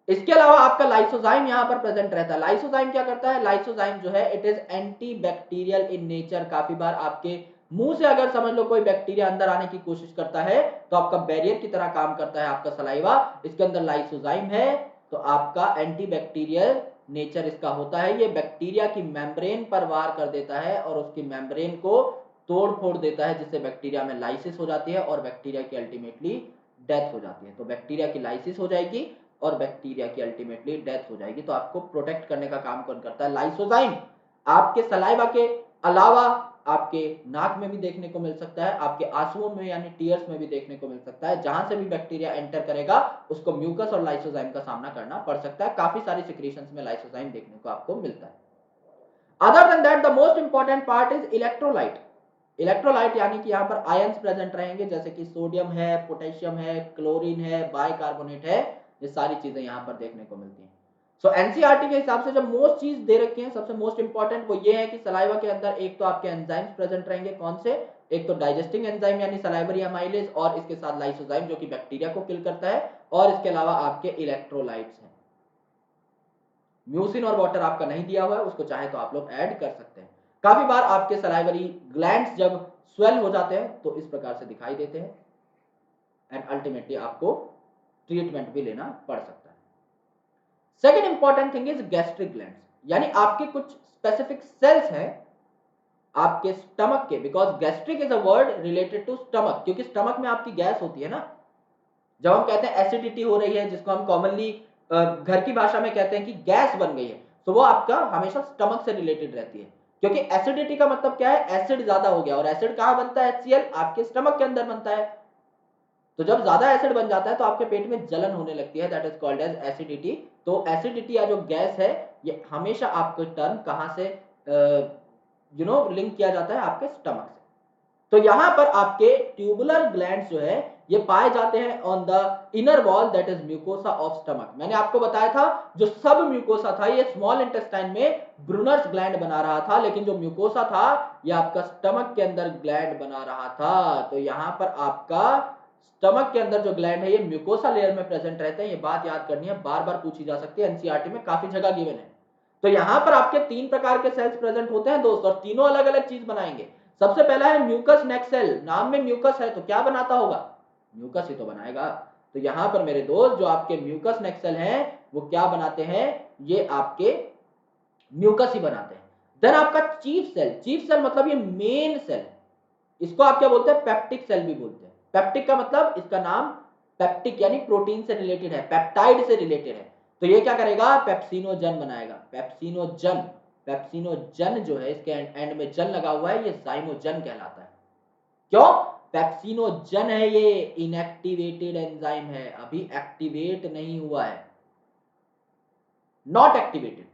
A: इसके अलावा आपका लाइसोजाइम यहां पर प्रेजेंट रहता है। लाइसोजाइम क्या करता है? लाइसोजाइम जो है it is antibacterial in nature. काफी बार आपके मुंह से अगर समझ लो कोई बैक्टीरिया अंदर आने की कोशिश करता है तो आपका बैरियर की तरह काम करता है आपका सलाइवा। इसके अंदर लाइसोजाइम है तो आपका एंटीबैक्टीरियल नेचर इसका होता है। ये बैक्टीरिया की मेम्ब्रेन पर वार कर देता है और उसकी मेम्ब्रेन को तोड़ फोड़ देता है, जिससे बैक्टीरिया में लाइसिस हो जाती है और बैक्टीरिया की अल्टीमेटली डेथ हो जाती है। तो बैक्टीरिया की लाइसिस हो जाएगी और बैक्टीरिया की अल्टीमेटली डेथ हो जाएगी। तो आपको प्रोटेक्ट करने का काम कौन करता है? लाइसोजाइम। आपके सलाइवा के अलावा आपके नाक में भी देखने को मिल सकता है, आपके आंसुओं में यानी टीयर्स में भी देखने को मिल सकता है। जहां से भी बैक्टीरिया एंटर करेगा उसको म्यूकस और लाइसोजाइम का सामना करना पड़ सकता है। काफी सारी सिक्रीशंस में लाइसोजाइम देखने को आपको मिलता है। Other than that the most important part is electrolyte. Electrolyte यानी कि यहाँ पर आयंस प्रेजेंट रहेंगे, जैसे कि सोडियम है, पोटेशियम है, क्लोरीन है, बाइकार्बोनेट है। ये सारी चीजें यहाँ पर देखने को मिलती हैं। सो एनसीईआरटी के हिसाब से जो मोस्ट चीज दे रखी है, सबसे मोस्ट इंपॉर्टेंट वो ये है कि सलाइवा के अंदर एक तो आपके एंजाइम्स प्रेजेंट रहेंगे। कौन से? एक तो डाइजेस्टिंग एंजाइम यानी सलाइवरी अमाइलेज, और इसके साथ लाइसोजाइम जो कि बैक्टीरिया को किल करता है, और इसके अलावा आपके इलेक्ट्रोलाइट्स हैं। म्यूसिन और वाटर आपका नहीं दिया हुआ है, उसको चाहे तो आप लोग ऐड कर सकते हैं। काफी बार आपके सलाइवरी ग्लैंड्स जब स्वेल हो जाते हैं तो इस प्रकार से दिखाई देते हैं एंड अल्टीमेटली आपको ट्रीटमेंट भी लेना पड़ सकता है। Second important thing is gastric glands, यानी आपके कुछ स्पेसिफिक सेल्स हैं आपके स्टमक के, because gastric is a word related to stomach, क्योंकि स्टमक में आपकी गैस होती है ना। जब हम कहते हैं एसिडिटी हो रही है, जिसको हम कॉमनली घर की भाषा में कहते हैं कि गैस बन गई है, तो वो आपका हमेशा स्टमक से रिलेटेड रहती है। क्योंकि एसिडिटी का मतलब क्या है? एसिड ज्यादा हो गया, और एसिड कहां बनता है? HCl आपके स्टमक के अंदर बनता है। तो जब ज्यादा एसिड बन जाता है तो आपके पेट में जलन होने लगती है, that is called as acidity. तो एसिडिटी या जो गैस है ये हमेशा आपको टर्म कहां से लिंक किया जाता है? आपके स्टमक से। तो यहां पर आपके ट्यूबुलर ग्लैंड्स जो है ये पाए जाते हैं on the inner wall that is mucosa of stomach. मैंने आपको बताया था जो सब म्यूकोसा था ये स्मॉल इंटेस्टाइन में ब्रूनर्स ग्लैंड बना रहा था, लेकिन जो म्यूकोसा था ये आपका स्टमक के अंदर ग्लैंड बना रहा था। तो यहां पर आपका स्टमक के अंदर जो ग्लैंड है ये म्यूकोसा लेयर में प्रेजेंट रहते हैं। ये बात याद करनी है, बार बार पूछी जा सकती है, एनसीईआरटी में काफी जगह गिवन है। तो यहां पर आपके 3 प्रकार के सेल्स प्रेजेंट होते हैं दोस्त, और तीनों अलग अलग चीज बनाएंगे। सबसे पहला है म्यूकस नेक सेल। नाम में म्यूकस है तो क्या बनाता होगा? म्यूकस ही तो बनाएगा। तो यहां पर मेरे दोस्त जो आपके म्यूकस नेक सेल हैं वो क्या बनाते हैं? ये आपके म्यूकस ही बनाते हैं। देन आपका चीफ सेल, चीफ सेल मतलब ये मेन सेल, इसको आप क्या बोलते हैं? पेप्टिक सेल भी बोलते हैं। पेप्टिक का मतलब इसका नाम पेप्टिक यानी प्रोटीन से रिलेटेड है, पेप्टाइड से रिलेटेड है। तो ये क्या करेगा? पेप्सिनोजन बनाएगा। पेप्सिनोजन, पेप्सिनोजन जो है इसके एंड में जन लगा हुआ है, ये जाइमोजन कहलाता है। क्यों? पेप्सिनोजन है, ये इनएक्टिवेटेड एंजाइम है, अभी एक्टिवेट नहीं हुआ है, नॉट एक्टिवेटेड।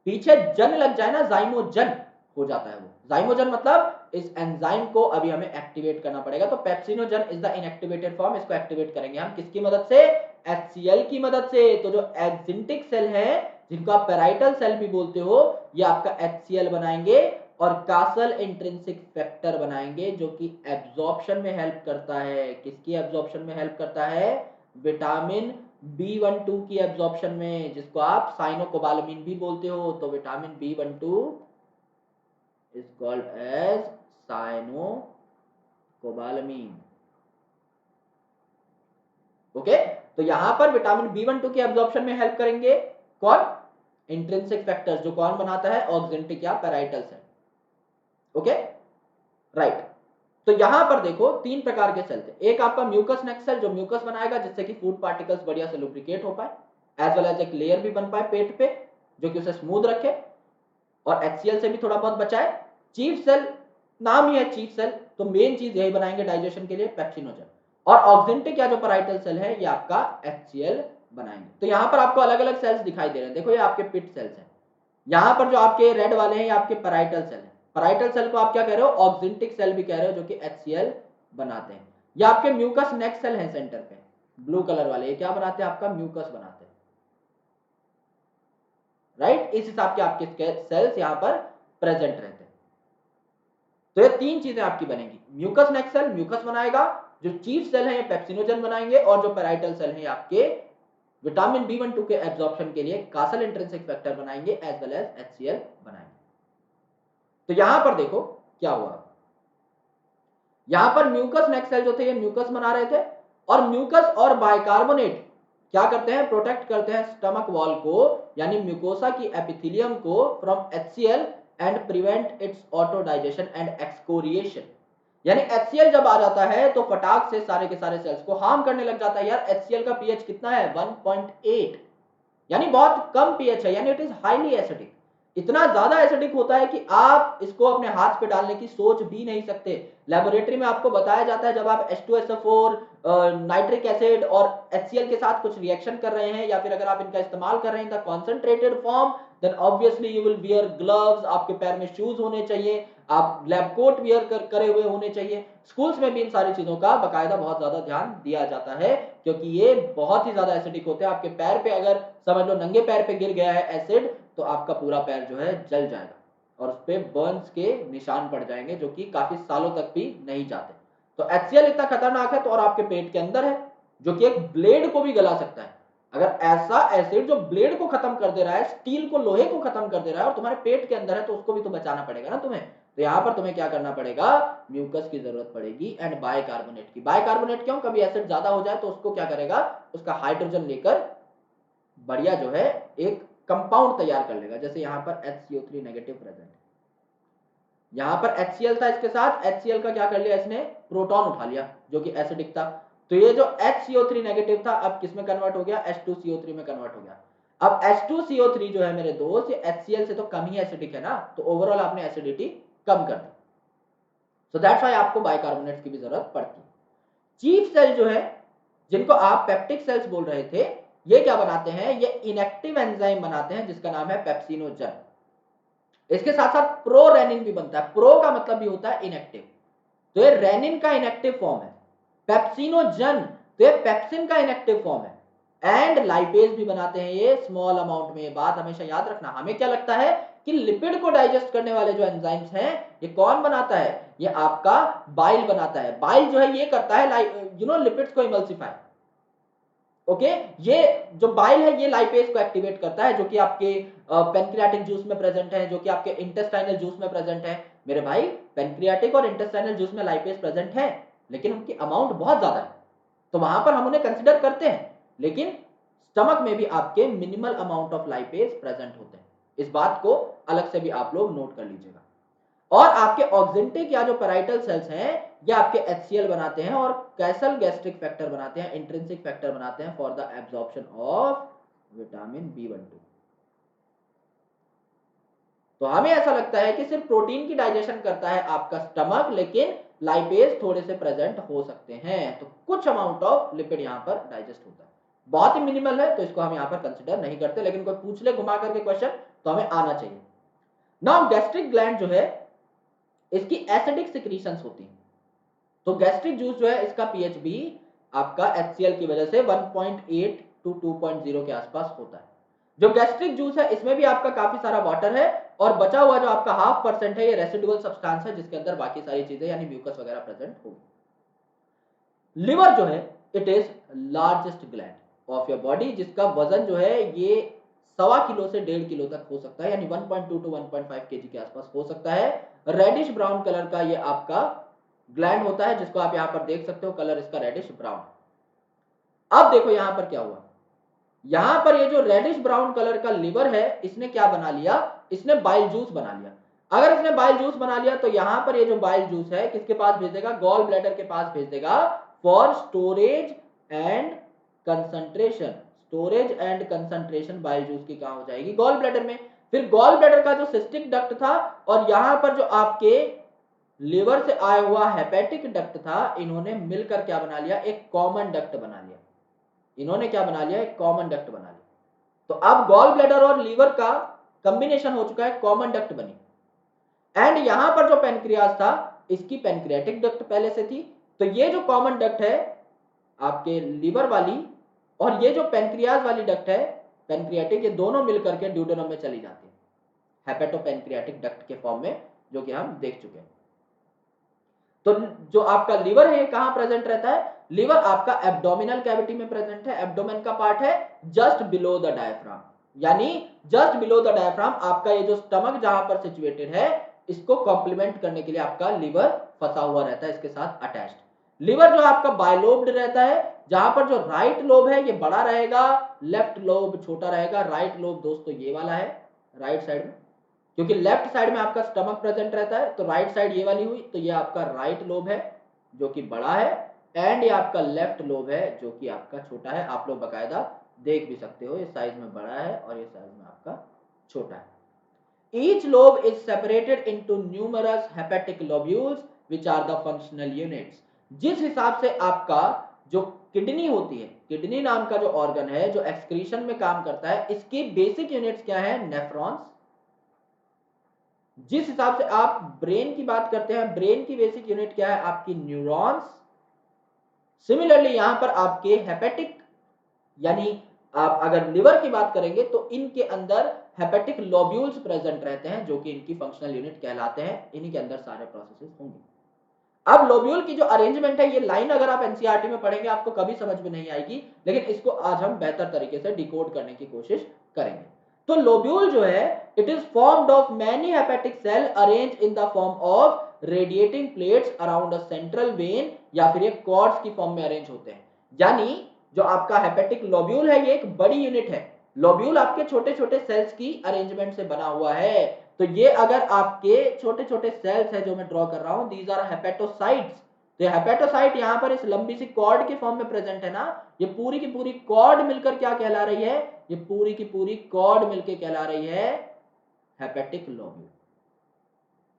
A: पीछे जन लग जाए ना, जाइमोजन हो जाता है वो। जाइमोजन मतलब इस एंजाइम को अभी हमें एक्टिवेट करना पड़ेगा। तो pepsinogen is the inactivated form, इसको एक्टिवेट करेंगे हम किसकी मदद से? एचसीएल की मदद से। तो जो एक्जिंटिक सेल है जिनको आप पेराइटल सेल भी बोलते हो, ये आपका एचसीएल बनाएंगे और कासल इंट्रिंसिक फैक्टर बनाएंगे जो कि एब्जॉर्प्शन में हेल्प करता है। किसकी एब्जॉर्प्शन में हेल्प करता है? विटामिन B12 की एब्जॉर्प्शन में, जिसको आप साइनोकोबालामिन भी बोलते हो। तो vitamin B12 is called as cyanocobalamin. Okay, तो यहां पर विटामिन B12 की एब्जॉर्प्शन में हेल्प करेंगे कौन? इंट्रिंसिक फैक्टर्स, जो कौन बनाता है? ऑक्जेंटिक या पेराइटल सेल। Okay, right. तो यहां पर देखो 3 प्रकार के सेल थे। एक आपका म्यूकस नेक सेल जो म्यूकस बनाएगा जिससे कि फूड पार्टिकल्स बढ़िया से लुब्रिकेट हो पाए, एज वेल एज एक लेयर भी बन पाए पेट पे जो कि उसे स्मूथ रखे और एचसीएल से भी थोड़ा बहुत बचाए। चीफ सेल, नाम ही है चीफ सेल, तो मेन चीज यही बनाएंगे डाइजेशन के लिए, पेप्सिनोजन। और ऑक्जेंटिक या जो पैराइटल सेल है ये आपका एचसीएल बनाएंगे। तो यहां पर आपको अलग अलग सेल्स दिखाई दे रहे हैं। देखो ये आपके पिट सेल्स हैं, यहां पर जो आपके रेड वाले हैं ये आपके पैराइटल सेल हैं। पैराइटल सेल को आप क्या कह रहे हो? ऑक्जेंटिक सेल भी कह रहे हो, जो कि एचसीएल बनाते हैं। ये आपके म्यूकस नेक सेल हैं सेंटर पे, ब्लू कलर वाले, ये क्या बनाते हैं? आपका म्यूकस बनाते हैं। राइट, इस हिसाब के आपके सेल्स यहां पर प्रेजेंट रहते हैं। तो ये 3 चीजें आपकी बनेंगी, म्यूकस नेक सेल म्यूकस बनाएगा, जो चीफ सेल है ये पेप्सिनोजन बनाएंगे, और जो पैराइटल सेल है आपके विटामिन B12 के एब्जॉर्प्शन के लिए कासल इंट्रिंसिक फैक्टर बनाएंगे एज वेल एज एचसीएल बनाएंगे। तो यहां पर देखो क्या हुआ, यहां पर म्यूकस नेक सेल जो थे ये म्यूकस बना रहे थे, और म्यूकस और बाइकार्बोनेट क्या करते हैं? प्रोटेक्ट करते हैं स्टमक वॉल को, यानी म्यूकोसा की एपिथेलियम को, from HCL and prevent it's auto digestion and excoriation. यानी एचसीएल जब आ जाता है तो फटाक से सारे के सारे सेल्स को हार्म करने लग जाता है। यार एचसीएल का पीएच कितना है? 1.8, यानी बहुत कम पीएच है, यानी इट इज हाईली एसिडिक। इतना ज्यादा एसिडिक होता है कि आप इसको अपने हाथ पे डालने की सोच भी नहीं सकते। लेबोरेटरी में आपको बताया जाता है जब आप H2SO4 नाइट्रिक एसिड और HCl के साथ कुछ रिएक्शन कर रहे हैं, या फिर अगर आप इनका इस्तेमाल कर रहे हैं in the concentrated form, then obviously you will wear gloves, आपके पैर में शूज होने चाहिए, आप लैब कोट वियर करे हुए होने चाहिए। स्कूल्स में भी इन सारी चीजों का बकायदा बहुत ज्यादा ध्यान दिया जाता है, क्योंकि ये बहुत ही ज्यादा एसिडिक होते हैं। आपके पैर पे अगर समझ लो नंगे पैर पे गिर गया है एसिड, तो आपका पूरा पैर जो है जल जाएगा और उस पे बर्न्स के निशान पड़ जाएंगे, जो कि काफी सालों तक भी नहीं जाते। तो एचसीएल इतना खतरनाक है, तो और आपके पेट के अंदर है, जो कि एक ब्लेड को भी गला सकता है। अगर ऐसा एसिड जो ब्लेड को खत्म कर दे रहा है, स्टील को, लोहे को खत्म कर दे रहा है, और तुम्हारे पेट के अंदर है, तो उसको भी तो बचाना पड़ेगा ना तुम्हें। तो यहां पर तुम्हें क्या करना पड़ेगा? म्यूकस की जरूरत पड़ेगी एंड बाइकार्बोनेट की। बाइकार्बोनेट क्यों? कभी एसिड ज्यादा हो जाए तो उसको क्या करेगा? उसका हाइड्रोजन लेकर बढ़िया जो है एक कंपाउंड तैयार कर लेगा। जैसे यहां पर HCO3 नेगेटिव प्रेजेंट, यहां पर HCl था, इसके साथ HCl का क्या कर लिया इसने? प्रोटॉन उठा लिया, जो कि एसिडिक था। तो ये जो HCO3 नेगेटिव था अब किस में कन्वर्ट हो गया? H2CO3 में कन्वर्ट हो गया। अब H2CO3 जो है मेरे दोस्त, ये HCl से तो कम ही एसिडिक है ना, तो ओवरऑल आपने एसिडिटी कम कर दी। सो दैट्स व्हाई आपको बाइकार्बोनेट्स की भी जरूरत पड़ती है। चीफ सेल जो है, जिनको आप पेप्टिक सेल्स बोल रहे थे, ये क्या बनाते हैं? ये इनएक्टिव एंजाइम बनाते हैं जिसका नाम है पेप्सिनोजन। इसके साथ साथ प्रो रेनिन भी बनता है। प्रो का मतलब भी होता है इनएक्टिव, तो ये रेनिन का इनएक्टिव फॉर्म है। पेप्सिनोजन, तो ये पेप्सिन का इनएक्टिव फॉर्म है। एंड लाइपेज भी बनाते हैं ये स्मॉल अमाउंट में। ये बात हमेशा याद रखना। हमें क्या लगता है कि लिपिड को डाइजेस्ट करने वाले जो एंजाइम्स हैं ये कौन बनाता है, ये आपका बाइल बनाता है। बाइल जो है ये करता है लिपिड्स को इमल्सिफाई। ओके, ये जो बाइल है ये लाइपेज को एक्टिवेट करता है, जो कि आपके पेनक्रियाटिक जूस में प्रेजेंट है, जो कि आपके इंटेस्टाइनल जूस में प्रेजेंट है। मेरे भाई, पेनक्रियाटिक और इंटेस्टाइनल जूस में लाइपेज प्रेजेंट है, लेकिन उनकी अमाउंट बहुत ज्यादा है, तो वहां पर हम उन्हें कंसिडर करते हैं। लेकिन स्टमक में भी आपके minimal amount of lipase present होते हैं। इस बात को अलग से भी आप लोग नोट कर लीजिएगा। और आपके ऑक्जेंटिक या जो पैराइटल सेल्स हैं ये आपके HCl बनाते हैं और कैसल गैस्ट्रिक फैक्टर बनाते हैं, इंट्रिंसिक फैक्टर बनाते हैं for the absorption of vitamin B12। तो हमें ऐसा लगता है कि सिर्फ प्रोटीन की डाइजेशन करता है आपका स्टमक, लेकिन लाइपेज थोड़े से प्रेजेंट हो सकते हैं। तो कुछ अमाउंट ऑफ लिपिड यहां पर डाइजेस्ट होता है, बहुत ही मिनिमल है, तो इसको हम यहां पर कंसिडर नहीं करते। लेकिन कोई पूछ ले घुमा करके क्वेश्चन तो हमें आना चाहिए। नाउ गैस्ट्रिक ग्लैंड जो है इसकी एसिडिक सिक्रीशंस होती हैं। तो गैस्ट्रिक जूस जो है इसका पीएच भी आपका HCl की वजह से 1.8 टू 2.0 के आसपास होता है। जो गैस्ट्रिक जूस है इसमें भी आपका काफी सारा वाटर है, और बचा हुआ जो आपका 0.5% है ये रेसिडुअल सब्सटेंस है, जिसके अंदर बाकी सारी चीजें यानी म्यूकस वगैरह प्रेजेंट होगी। लिवर जो है it is largest gland of your body, जिसका वजन जो है ये 1.25 से 1.5 किलो तक हो सकता है, यानी 1.2 टू 1.5 केजी के आसपास हो सकता है। रेडिश ब्राउन कलर का ये आपका ग्लैंड होता है, जिसको आप यहां पर देख सकते हो, कलर इसका रेडिश ब्राउन। अब देखो यहां पर क्या हुआ, यहां पर ये जो रेडिश ब्राउन कलर का लिवर है इसने क्या बना लिया, इसने बाइल जूस बना लिया। अगर इसने बाइल जूस बना लिया तो यहां पर ये जो बाइल जूस है किसके पास भेज देगा, गॉल ब्लैडर के पास भेज देगा for storage and concentration. Storage and concentration bile juice की कहां हो जाएगी, गॉल ब्लैडर में। फिर गॉल ब्लैडर का जो सिस्टिक डक्ट था और यहां पर जो आपके लिवर से आया हुआ हेपेटिक डक्ट था, इन्होंने मिलकर क्या बना लिया, एक कॉमन डक्ट बना लिया। इन्होंने क्या बना लिया, एक कॉमन डक्ट बना लिया। तो अब गॉल ब्लैडर और लीवर का कॉम्बिनेशन हो चुका है, कॉमन डक्ट बनी। एंड यहां पर जो पेनक्रियाज था इसकी पेनक्रियाटिक डक्ट पहले से थी, तो ये जो कॉमन डक्ट है आपके लीवर वाली और ये जो पेनक्रियाज वाली डक्ट है पेनक्रियाटिक, ये दोनों मिलकर के ड्यूडेनम में चली जाती है हेपेटोपेनक्रियाटिक डक्ट के फॉर्म में, जो कि हम देख चुके हैं। तो जो आपका लिवर है ये कहां प्रेजेंट रहता है, लिवर आपका एब्डोमिनल कैविटी में प्रेजेंट है। एब्डोमेन का पार्ट है जस्ट बिलो द डायफ्राम, यानी जस्ट बिलो द डायफ्राम आपका ये जो स्टमक जहां पर सिचुएटेड है इसको कॉम्प्लीमेंट करने के लिए आपका लिवर फंसा हुआ रहता है, इसके साथ अटैच्ड। लिवर जो आपका बायलोब्ड रहता है, जहां पर जो राइट लोब है ये बड़ा रहेगा, लेफ्ट लोब छोटा रहेगा। राइट लोब दोस्तों ये वाला है, राइट साइड में, क्योंकि लेफ्ट साइड में आपका स्टमक प्रेजेंट रहता है, तो राइट साइड ये वाली हुई, तो ये आपका राइट लोब है जो कि बड़ा है, एंड ये आपका लेफ्ट लोब है जो कि आपका छोटा है। आप लोग बकायदा देख भी सकते हो, ये साइज में बड़ा है और ये साइज में आपका छोटा है। Each lobe is separated into numerous hepatic lobules which are the functional units. जिस हिसाब से आपका जो किडनी होती है, किडनी नाम का जो ऑर्गन है जो एक्सक्रीशन में काम करता है, इसकी बेसिक यूनिट्स क्या है, नेफ्रॉन्स। जिस हिसाब से आप ब्रेन की बात करते हैं, ब्रेन की बेसिक यूनिट क्या है आपकी, न्यूरॉन्स। सिमिलरली यहां पर आपके हेपेटिक, यानी आप अगर लिवर की बात करेंगे तो इनके अंदर हेपेटिक लोब्यूल्स प्रेजेंट रहते हैं, जो कि इनकी फंक्शनल यूनिट कहलाते हैं। इन्हीं के अंदर सारे प्रोसेसेस होंगे। अब लोब्यूल की जो अरेंजमेंट है, ये लाइन अगर आप एनसीईआरटी में पढ़ेंगे आपको कभी समझ में नहीं आएगी, लेकिन इसको आज हम बेहतर तरीके से डिकोड करने की कोशिश करेंगे। तो लोब्यूल जो है it is formed of many hepatic cell arrange in the form of radiating plates around a central vein, या फिर ये कॉर्ड्स की फॉर्म में अरेंज होते हैं। यानी जो आपका हेपेटिक लोब्यूल है ये एक बड़ी यूनिट है। लोब्यूल आपके छोटे छोटे सेल्स की अरेंजमेंट से बना हुआ है। तो ये अगर आपके छोटे छोटे सेल्स है जो मैं ड्रॉ कर रहा हूं, दीज आर हेपेटोसाइट्स। तो हेपेटोसाइट यहां पर इस लंबी सी कॉर्ड के फॉर्म में प्रेजेंट है ना, ये पूरी की पूरी कॉर्ड मिलकर क्या कहला रही है, ये पूरी की पूरी कॉर्ड मिलकर कहला रही है हेपेटिक लोब्यूल।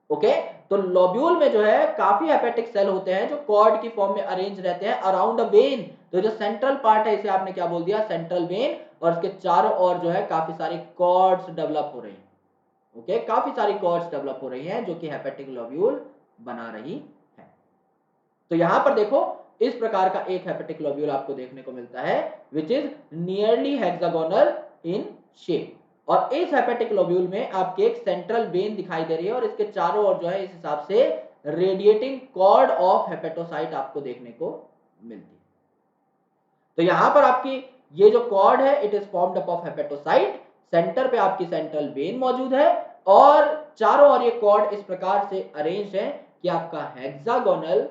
A: ओके, तो लोब्यूल में जो है काफी हेपेटिक सेल होते हैं जो कॉर्ड की फॉर्म में अरेंज रहते हैं अराउंड अ वेन। तो जो सेंट्रल पार्ट है इसे आपने क्या बोल दिया, सेंट्रल वेन, और इसके चारों ओर जो है काफी सारी कॉर्ड्स डेवलप हो रही हैं। ओके, काफी सारी कॉर्ड्स डेवलप हो रही हैं जो कि हेपेटिक लोब्यूल बना रही है। तो यहां पर देखो इस प्रकार का एक हेपेटिक लोब्यूल आपको देखने को मिलता है which is nearly hexagonal in shape. और इस हेपेटिक लोब्यूल में आपके एक सेंट्रल वेन दिखाई दे रही है और इसके चारों ओर जो है इस हिसाब से रेडिएटिंग कॉर्ड ऑफ हेपेटोसाइट आपको देखने को मिलती है। तो यहां पर आपकी ये जो कॉर्ड है it is formed up of hepatocyte, centre पे आपकी सेंट्रल वेन मौजूद है और चारों ओर ये कॉर्ड इस प्रकार से अरेंज है कि आपका हेक्सागोनल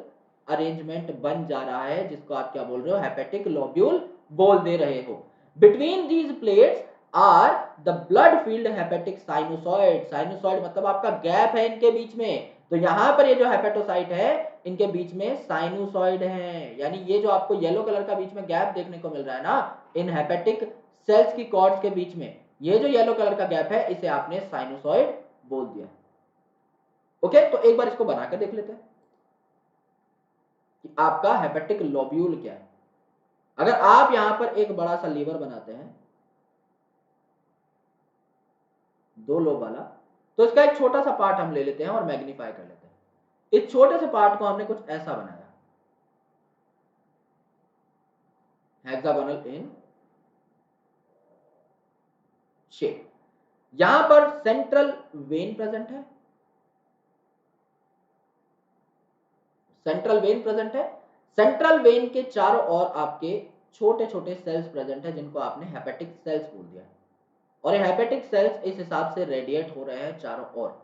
A: अरेंजमेंट बन जा रहा है, जिसको आप क्या बोल रहे हो, हेपेटिक लोब्यूल बोल दे रहे हो। Between these plates are the blood field hepatic sinusoid. Sinusoid मतलब आपका गैप है इनके बीच में। तो यहां पर ये जो हेपेटोसाइट है इनके बीच में साइनोसॉइड है, यानी ये जो आपको येलो कलर का बीच में गैप देखने को मिल रहा है ना इन हेपेटिक सेल्स की कॉर्ड्स के बीच में, ये जो येलो कलर का गैप है इसे आपने साइनोसॉइड बोल दिया। ओके, तो एक बार इसको बनाकर देख लेते हैं कि आपका हेपेटिक लोब्यूल क्या है। अगर आप यहां पर एक बड़ा सा लीवर बनाते हैं 2 लोब वाला, तो इसका एक छोटा सा पार्ट हम ले लेते हैं और मैग्नीफाई कर लेते हैं। इस छोटे से पार्ट को हमने कुछ ऐसा बनाया, हेक्सागोनल इन शेप। यहां पर सेंट्रल वेन प्रेजेंट है, सेंट्रल वेन प्रेजेंट है। सेंट्रल वेन के चारों ओर आपके छोटे छोटे सेल्स प्रेजेंट है जिनको आपने हेपेटिक सेल्स बोल दिया। और ये हेपेटिक सेल्स इस हिसाब से रेडिएट हो रहे हैं चारों ओर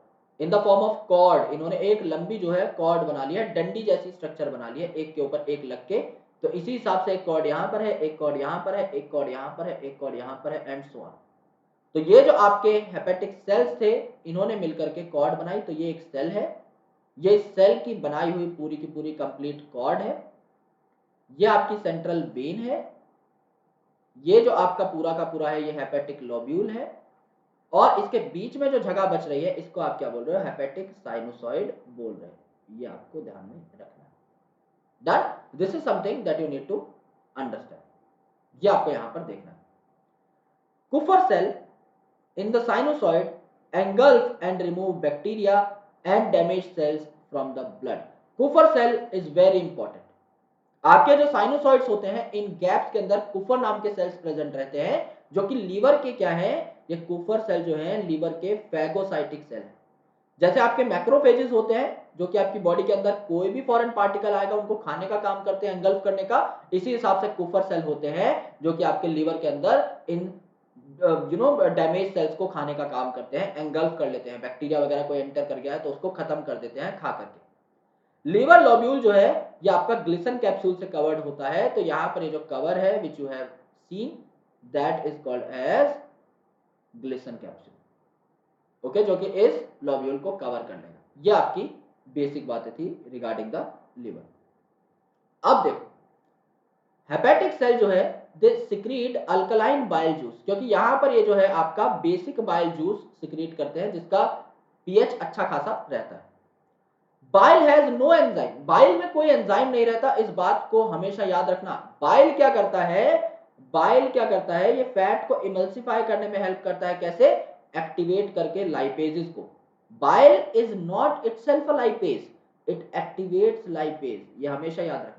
A: in the form of cord. इन्होंने एक लंबी जो है कॉर्ड बना लिया, डंडी जैसी स्ट्रक्चर बना ली है, एक के ऊपर एक लग के। तो इसी हिसाब से एक कॉर्ड यहां पर है, एक कॉर्ड यहां पर है, एक कॉर्ड यहां पर है, एक कॉर्ड यहां पर है, एंड सो ऑन। तो ये जो आपके हेपेटिक सेल्स थे इन्होंने मिलकर के कॉर्ड बनाई। तो ये एक सेल है, ये सेल की बनाई हुई पूरी की पूरी कंप्लीट कॉर्ड है। ये आपकी सेंट्रल वेन है, ये जो आपका पूरा का पूरा है ये हेपेटिक लोब्यूल है, और इसके बीच में जो जगह बच रही है इसको आप क्या बोल रहे हो, हेपेटिक साइनोसॉइड बोल रहे हो। ये आपको ध्यान में रखना है। Done, this is something that you need to understand. ये आपको यहां पर देखना है। Kupffer cell in the sinusoid engulf and remove bacteria and damaged cells from the blood. Kufar cell is very important. आपके जो साइनोसॉइड्स होते हैं इन गैप्स के अंदर कुफर नाम के सेल्स प्रेजेंट रहते हैं जो कि लीवर के क्या है, ये कुफर सेल जो है लीवर के फैगोसाइटिक सेल है। जैसे आपके मैक्रोफेजेस होते हैं जो कि आपकी बॉडी के अंदर कोई भी फॉरेन पार्टिकल आएगा उनको खाने का काम करते हैं, एंगल्फ करने का, इसी हिसाब से कुफर सेल होते हैं जो कि आपके लीवर के अंदर इन डैमेज सेल्स को खाने का काम करते हैं, एंगल्फ कर लेते हैं। बैक्टीरिया वगैरह कोई एंटर कर गया है तो उसको खत्म कर देते हैं खा करके। लीवर लोब्यूल जो है ये आपका ग्लिसन कैप्सूल से कवर्ड होता है। तो यहां पर ये जो कवर है which you have seen that is called as Glisson capsule. Okay, जो कि इस लोब्यूल को कवर कर लेगा। ये आपकी बेसिक बातें थी रिगार्डिंग द लिवर। अब देखो हेपेटिक सेल जो है they secrete alkaline bile juice, क्योंकि यहां पर ये जो है आपका बेसिक बाइल जूस सिक्रीट करते हैं जिसका पीएच अच्छा खासा रहता है। Bile has no enzyme, bile में कोई एंजाइम नहीं रहता, इस बात को हमेशा याद रखना। बाइल क्या करता है, बाइल क्या करता है, ये फैट को इमल्सिफाई करने में हेल्प करता है। कैसे, एक्टिवेट करके लाइपेजेस को। Bile is not itself a lipase, it activates lipase, ये हमेशा याद रखना।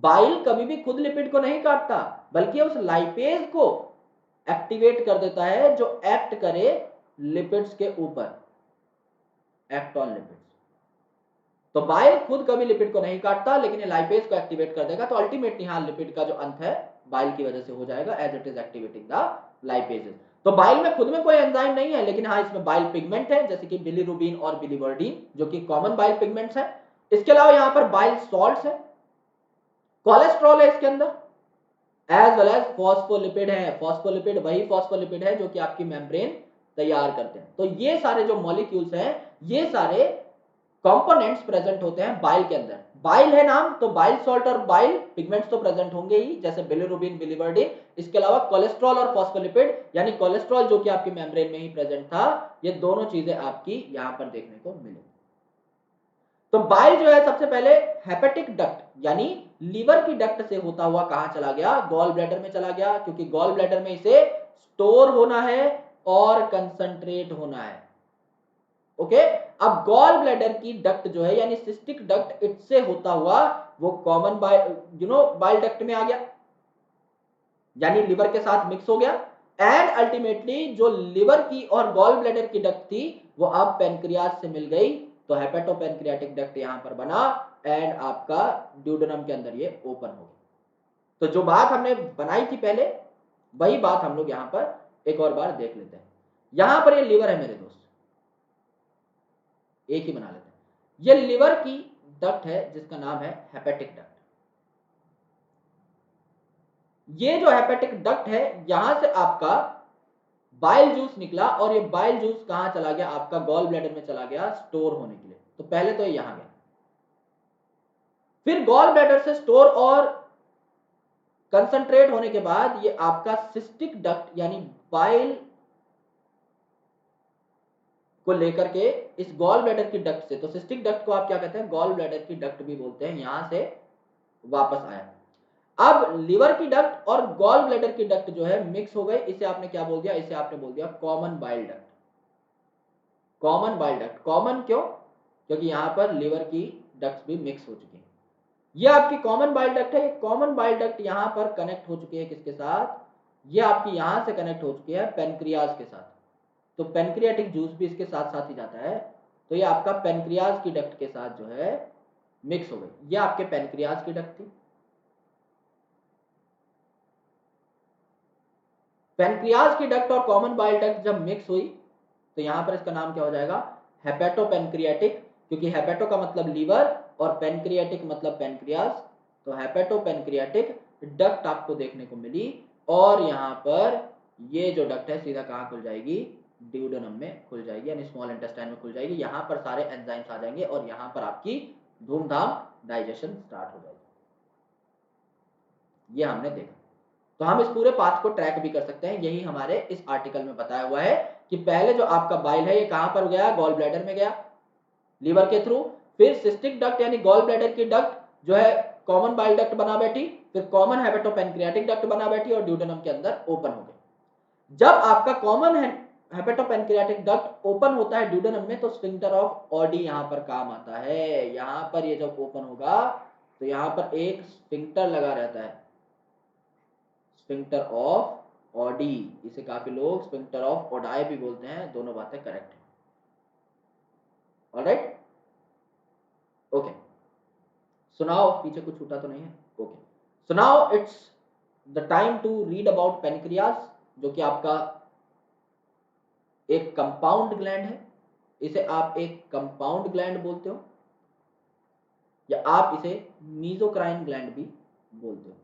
A: बाइल कभी भी खुद लिपिड को नहीं काटता बल्कि उस लाइपेज को एक्टिवेट कर देता है जो एक्ट करे लिपिड्स के ऊपर, एक्ट ऑन लिपिड्स। तो बाइल खुद कभी लिपिड को नहीं काटता लेकिन ये लाइपेज को एक्टिवेट कर देगा। तो अल्टीमेटली यहां लिपिड का जो अंत है बाइल की वजह से हो जाएगा as it is activating the lipases. तो बाइल में खुद में कोई एंजाइम नहीं है लेकिन हाँ इसमें बाइल पिगमेंट है जैसे कि बिलीरुबिन और बिलीवर्डिन जो कि कॉमन बाइल पिगमेंट्स है। इसके अलावा यहां पर बाइल सॉल्ट्स है, कोलेस्ट्रॉल है इसके अंदर, एज वेल एज फॉस्फोलिपिड है। फॉस्फोलिपिड वही फॉस्फोलिपिड है जो कि आपकी मेम्ब्रेन तैयार करते हैं। तो ये सारे जो मॉलिक्यूल्स हैं ये सारे कंपोनेंट्स प्रेजेंट होते हैं बाइल के अंदर। बाइल है नाम तो बाइल सॉल्ट और बाइल पिगमेंट्स तो प्रेजेंट होंगे ही जैसे बिलिरुबिन बिलिवर्डिन। इसके अलावा कोलेस्ट्रॉल और फॉस्फोलिपिड यानी कोलेस्ट्रॉल जो कि आपकी मेम्ब्रेन में ही प्रेजेंट था, ये दोनों चीजें आपकी यहां पर देखने को मिलेंगी। तो बाइल जो है सबसे पहले हेपेटिक डक्ट यानी लीवर की डक्ट से होता हुआ कहां चला गया, गॉल ब्लैडर में चला गया, क्योंकि गॉल ब्लैडर में इसे स्टोर होना है और कंसंट्रेट होना है। ओके, अब गॉल ब्लैडर की डक्ट जो है यानी सिस्टिक डक्ट इससे होता हुआ वो कॉमन बाइल डक्ट में आ गया, यानी लिवर के साथ मिक्स हो गया। एंड अल्टीमेटली जो लिवर की और गॉल ब्लैडर की डक्ट थी वो अब पेनक्रियास से मिल गई, तो हेपेटोपेनक्रियाटिक डक्ट यहां पर बना एंड आपका ड्यूडेनम के अंदर ये ओपन हो गया। तो जो बात हमने बनाई थी पहले वही बात हम लोग यहां पर एक और बार देख लेते हैं। यहां पर ये लिवर है मेरे दोस्त, एक ही बना लेते हैं। ये लिवर की डक्ट है जिसका नाम है हेपेटिक डक्ट। ये जो हेपेटिक डक्ट है यहां से आपका बाइल जूस निकला और ये बाइल जूस कहां चला गया, आपका गॉल ब्लैडर में चला गया स्टोर होने के लिए। तो पहले तो ये यहां गया, फिर गॉल ब्लैडर से स्टोर और कंसंट्रेट होने के बाद ये आपका सिस्टिक डक्ट यानी बाइल को लेकर के इस गॉल ब्लैडर की डक्ट से, तो सिस्टिक डक्ट को आप क्या कहते हैं, गॉल ब्लैडर की डक्ट भी बोलते हैं, यहां से वापस आया। अब लिवर की डक्ट और गॉल ब्लैडर की डक्ट जो है मिक्स हो गई, इसे आपने क्या बोल दिया, इसे आपने बोल दिया common bile duct. Common bile duct, common क्यों, क्योंकि यहां पर लिवर की डक्ट भी मिक्स हो चुकी है। ये आपकी कॉमन बाइल डक्ट है। कॉमन बाइल डक्ट यहां पर कनेक्ट हो चुकी है किसके साथ, ये आपकी यहां से कनेक्ट हो चुकी है पेनक्रियाज के साथ। तो पेनक्रियाटिक जूस भी इसके साथ साथ ही जाता है, तो ये आपका पेनक्रियाज की डक्ट के साथ जो है मिक्स हो गई। ये आपके पेनक्रियाज की डक्ट थी। पेनक्रियाज की डक्ट और कॉमन बाइल डक्ट जब मिक्स हुई तो यहां पर इसका नाम क्या हो जाएगा, हेपेटोपेनक्रियाटिक, क्योंकि हेपेटो का मतलब लीवर और पेनक्रियाटिक मतलब पेनक्रियाज। तो हेपेटोपेनक्रियाटिक डक्ट आपको देखने को मिली और यहां पर ये जो डक्ट है सीधा कहां खुल जाएगी, ड्यूडेनम में खुल जाएगी, यानी स्मॉल इंटेस्टाइन में खुल जाएगी। यहां पर सारे एंजाइम्स आ जाएंगे और यहां पर आपकी धूमधाम डाइजेशन स्टार्ट हो जाएगी। ये हमने देखा। तो हम इस पूरे पाथ को ट्रैक भी कर सकते हैं, यही हमारे इस आर्टिकल में बताया हुआ है कि पहले जो आपका बाइल है ये कहां पर गया, गॉल ब्लैडर में गया लीवर के थ्रू, फिर सिस्टिक डक्ट यानी गॉल ब्लैडर की डक्ट जो है कॉमन बाइल डक्ट बना बैठी, फिर कॉमन हेपेटोपेनक्रियाटिक डक्ट बना बैठी और ड्यूडेनम के अंदर ओपन हो गई। जब आपका कॉमन हेपेटोपेनक्रियाटिक डक्ट ओपन होता है ड्यूडेनम में तो स्फिंक्टर ऑफ ऑडी यहां पर काम आता है। यहां पर ये जब ओपन होगा तो यहां पर एक स्फिंक्टर लगा रहता है, स्फिंक्टर ऑफ ऑडी, इसे काफी लोग स्फिंक्टर ऑफ ओडाई भी बोलते हैं, दोनों बातें करेक्ट है। ऑलराइट, ओके, सुनाओ पीछे कुछ छूटा तो नहीं है, okay. So now it's the time to read about pancreas, जो कि आपका एक कंपाउंड ग्लैंड है। इसे आप एक कंपाउंड ग्लैंड बोलते हो या आप इसे मीजोक्राइन ग्लैंड भी बोलते हो,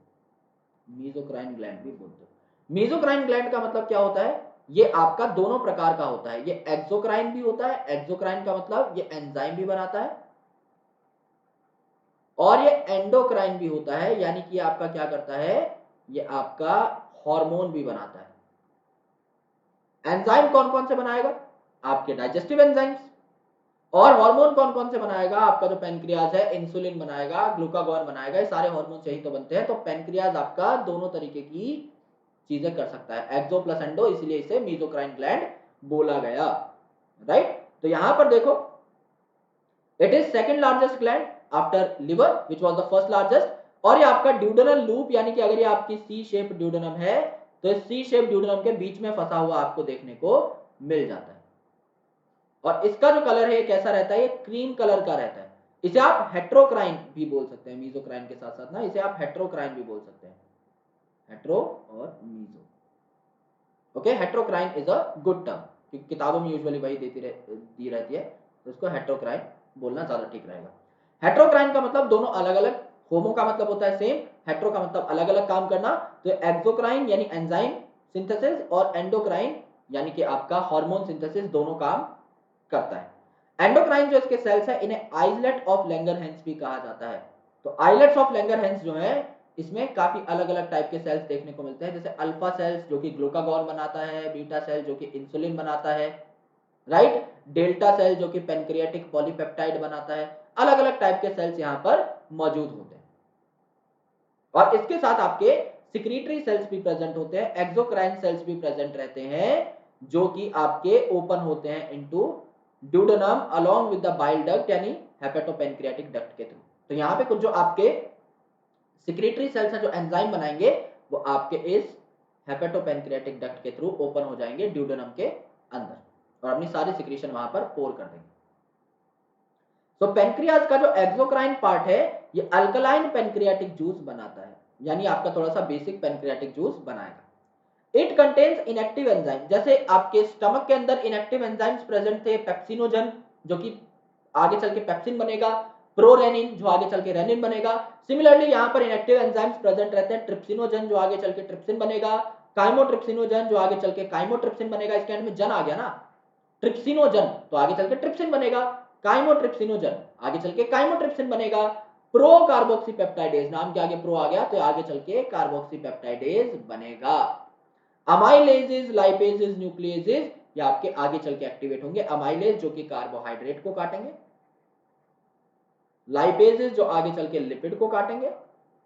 A: मीजोक्राइन ग्लैंड भी बोलते हो। मीजोक्राइन ग्लैंड का मतलब क्या होता है, ये आपका दोनों प्रकार का होता है, ये एक्सोक्राइन भी होता है, एक्सोक्राइन का मतलब ये एंजाइम भी बनाता है, और ये एंडोक्राइन भी होता है, यानी कि आपका क्या करता है, ये आपका हार्मोन भी बनाता है। एंजाइम कौन कौन से बनाएगा, आपके डाइजेस्टिव एंजाइम्स, और हार्मोन कौन कौन से बनाएगा, आपका जो पेनक्रियाज है इंसुलिन बनाएगा, ग्लूकागॉन बनाएगा, ये सारे हार्मोन यही तो बनते हैं। तो पेनक्रियाज आपका दोनों तरीके की चीजें कर सकता है, एक्सो प्लस एंडो, इसलिए इसे मीजोक्राइन ग्लैंड बोला गया, राइट। तो यहां पर देखो, it is second largest gland after liver which was the first largest, और ये आपका ड्यूडेनल लूप, यानी कि अगर ये आपकी सी शेप ड्यूडेनम है तो इस सी शेप ड्यूडेनम के बीच में फंसा हुआ आपको देखने को मिल जाता है। और इसका जो कलर है कैसा रहता है, ये क्रीम कलर का रहता है। इसे आप हेट्रोक्राइन भी बोल सकते हैं, मीजोक्राइन के साथ साथ ना इसे आप हेट्रोक्राइन भी बोल सकते हैं, हेट्रो और meso, okay. Heterocrine is a good term, क्योंकि किताबों में यूजुअली वही दी रहती है, तो इसको हेट्रोक्राइन बोलना ज्यादा ठीक रहेगा। हेट्रोक्राइन का मतलब दोनों अलग अलग, होमो का मतलब होता है सेम, हेट्रो का मतलब अलग अलग काम करना। तो एक्सोक्राइन यानी एंजाइम सिंथेसिस और एंडोक्राइन यानी कि आपका हार्मोन सिंथेसिस दोनों काम करता है। एंडोक्राइन जो इसके सेल्स है इन्हें आइसलेट ऑफ लैंगरहैंस भी कहा जाता है। तो आइलेट्स ऑफ लैंगरहैंस जो है इसमें काफी अलग अलग टाइप के सेल्स देखने को मिलते हैं, जैसे अल्फा सेल्स जो कि ग्लूकागॉन बनाता है, बीटा सेल जो कि इंसुलिन बनाता है, राइट, डेल्टा सेल जो कि पेनक्रियाटिक पॉलीपेप्टाइड बनाता है। अलग अलग टाइप के सेल्स यहां पर मौजूद होते हैं और इसके साथ आपके सिक्रीटरी सेल्स भी प्रेजेंट होते हैं, एक्सोक्राइन सेल्स भी प्रेजेंट रहते हैं, जो कि आपके ओपन होते हैं into duodenum along with the bile duct यानी हेपेटोपेनक्रियाटिक डक्ट के थ्रू। तो यहाँ पे कुछ जो आपके सिक्रेटरी सेल्स हैं जो एंजाइम बनाएंगे वो आपके इस हेपेटोपेनक्रियाटिक डक्ट के थ्रू ओपन हो जाएंगे ड्यूडेनम के अंदर और अपनी सारी सिक्रीशन वहां पर पोर कर देंगे। तो पेनक्रियाज का जो एक्सोक्राइन पार्ट है ये अल्कलाइन पेनक्रियाटिक जूस बनाता है, यानी आपका थोड़ा सा बेसिक पेनक्रियाटिक जूस बनाएगा। इट कंटेन्स इनएक्टिव एंजाइम, जैसे आपके स्टमक के अंदर इनएक्टिव एंजाइम्स प्रेजेंट थे, पेप्सिनोजन जो कि आगे चल के पेप्सिन बनेगा, प्रोरेनिन जो आगे चल के रेनिन बनेगा। सिमिलरली यहाँ पर इनएक्टिव एंजाइम्स प्रेजेंट रहते हैं, ट्रिप्सिनोजन जो आगे चल के ट्रिप्सिन बनेगा, काइमोट्रिप्सिनोजन जो आगे चल के काइमोट्रिप्सिन बनेगा। इसके एंड में जन आ गया ना, ट्रिप्सिनोजन तो आगे चल के ट्रिप्सिन बनेगा, काइमोट्रिप्सिनोजन आगे चल के काइमोट्रिप्सिन बनेगा, प्रो कार्बोक्सीपेप्टाइडेज नाम के आगे प्रो आ गया तो आगे चल के कार्बोक्सीपेप्टाइडेज बनेगा। अमाइलेजेस, लाइपेजेस, न्यूक्लियेजेस ये आपके आगे चल के एक्टिवेट होंगे। अमाइलेज जो कि कार्बोहाइड्रेट को काटेंगे, लाइपेजेस जो आगे चल के लिपिड को काटेंगे,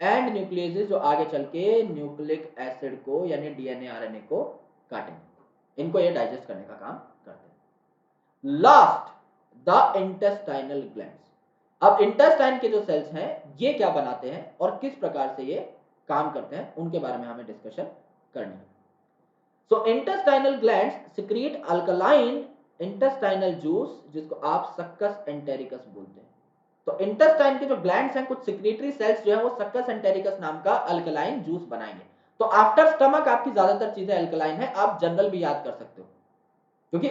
A: एंड न्यूक्लियेजेस जो आगे चल के न्यूक्लिक एसिड को यानी डीएनए आरएनए को काटेंगे। इनको ये डाइजेस्ट करने का काम करते हैं। Last the intestinal glands. अब इंटेस्टाइन के जो सेल्स हैं ये क्या बनाते हैं और किस प्रकार से ये काम करते हैं उनके बारे में हमें डिस्कशन करनी है। So intestinal glands secrete alkaline intestinal juice जिसको आप सक्कस एंटेरिकस बोलते हैं। तो इंटेस्टाइन के जो ग्लैंड्स हैं कुछ सिक्रीटरी सेल्स जो है वो सक्कस एंटेरिकस नाम का अल्कलाइन जूस बनाएंगे। तो आफ्टर स्टमक आपकी ज्यादातर चीजें अल्कलाइन है, आप जनरल भी याद कर सकते हो क्योंकि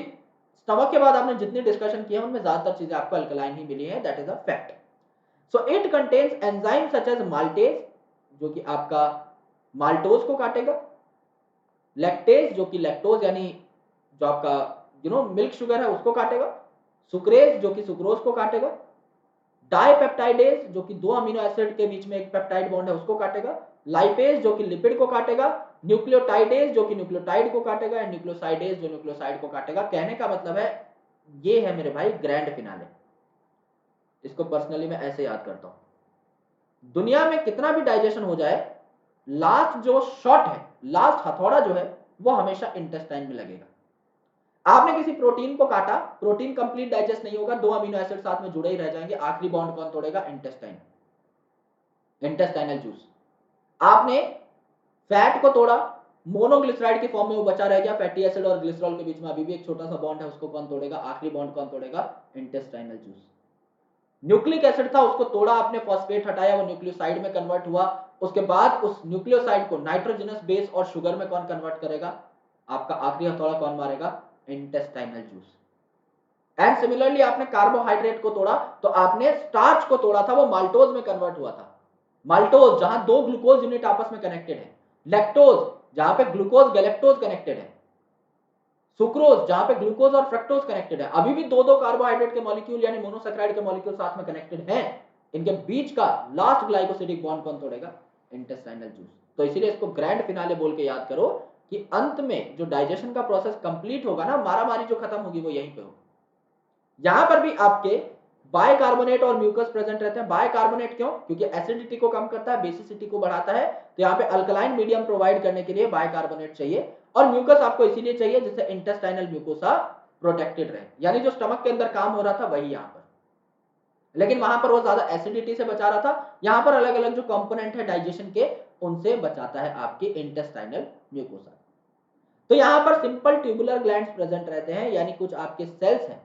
A: स्टमक के बाद आपने जितनी डिस्कशन किया उनमें ज्यादातर चीजें आपको अल्कलाइन ही मिली है, that is a fact. So it contains enzyme such as maltase जो कि आपका माल्टोज को काटेगा, लैक्टेज जो कि लैक्टोज यानी जो आपका मिल्क शुगर है उसको काटेगा, सुक्रेज जो कि सुक्रोज को काटेगा, डाइपेप्टाइडेज जो कि दो अमीनो एसिड के बीच में एक पेप्टाइड बॉन्ड है उसको काटेगा, लाइपेज जो कि लिपिड को काटेगा, न्यूक्लियोटाइडेज जो कि न्यूक्लियोटाइड को काटेगा, एंड न्यूक्लियोसाइडेज जो न्यूक्लियोसाइड को काटेगा। कहने का मतलब है ये है मेरे भाई ग्रैंड फिनाले। इसको पर्सनली मैं ऐसे याद करता हूं, दुनिया में कितना भी डाइजेशन हो जाए लास्ट जो शॉट है, लास्ट हथौड़ा जो है वो हमेशा इंटेस्टाइन में लगेगा। आपने किसी प्रोटीन को काटा, प्रोटीन कंप्लीट डाइजेस्ट नहीं होगा, दो अमीनो एसिड साथ में जुड़े ही रह जाएंगे, आखिरी बॉन्ड कौन तोड़ेगा? Intestine, intestinal juice. आपने फैट को तोड़ा, मोनोग्लिसराइड के फॉर्म में वो बचा रह गया, फैटी एसिड और ग्लिसरॉल के बीच में अभी भी एक छोटा सा बॉन्ड है, उसको कौन तोड़ेगा? आखिरी बॉन्ड कौन तोड़ेगा? Intestinal juice. न्यूक्लिक एसिड था उसको तोड़ा आपने, फॉस्फेट हटाया, वो न्यूक्लियोसाइड में कन्वर्ट हुआ, उसके बाद उस न्यूक्लियोसाइड को नाइट्रोजनस बेस और शुगर में कौन कन्वर्ट करेगा? आपका आखिरी हथौड़ा कौन मारेगा? Intestinal juice. एंड सिमिलरली आपने कार्बोहाइड्रेट को तोड़ा तो आपने स्टार्च को तोड़ा था, वो माल्टोज में कन्वर्ट हुआ था। माल्टोज जहां दो ग्लूकोज यूनिट आपस में कनेक्टेड है, लैक्टोज जहां पे ग्लूकोज गैलेक्टोज कनेक्टेड है, सुक्रोज जहां पे ग्लूकोज और फ्रक्टोज कनेक्टेड है, अभी भी दो दो कार्बोहाइड्रेट के मॉलिक्यूल यानी मोनोसेक्राइड के मॉलिक्यूल साथ में कनेक्टेड हैं, इनके बीच का लास्ट ग्लाइकोसिडिक बॉन्ड कौन तोड़ेगा? Intestinal juice. तो इसीलिए इसको ग्रैंड फिनाले बोल के याद करो कि अंत में जो डाइजेशन का प्रोसेस कंप्लीट होगा ना, मारामारी जो खत्म होगी वो यहीं पे होगी। यहां पर भी आपके बायकार्बोनेट और म्यूकस प्रेजेंट रहते हैं। बायकार्बोनेट क्यों? क्योंकि एसिडिटी को कम करता है, बेसिसिटी को बढ़ाता है, तो यहाँ पे अल्कलाइन मीडियम प्रोवाइड करने के लिए बायकार्बोनेट चाहिए। और म्यूकस आपको इसीलिए चाहिए जिससे इंटेस्टाइनल म्यूकोसा प्रोटेक्टेड रहे, यानी जो स्टमक के अंदर काम हो रहा था वही यहां पर, लेकिन वहां पर वो ज्यादा एसिडिटी से बचा रहा था, यहां पर अलग अलग जो कंपोनेंट है डाइजेशन के उनसे बचाता है आपके इंटेस्टाइनल म्यूकोसा। तो यहां पर सिंपल ट्यूबुलर ग्लैंड्स प्रेजेंट रहते हैं, यानी कुछ आपके सेल्स हैं,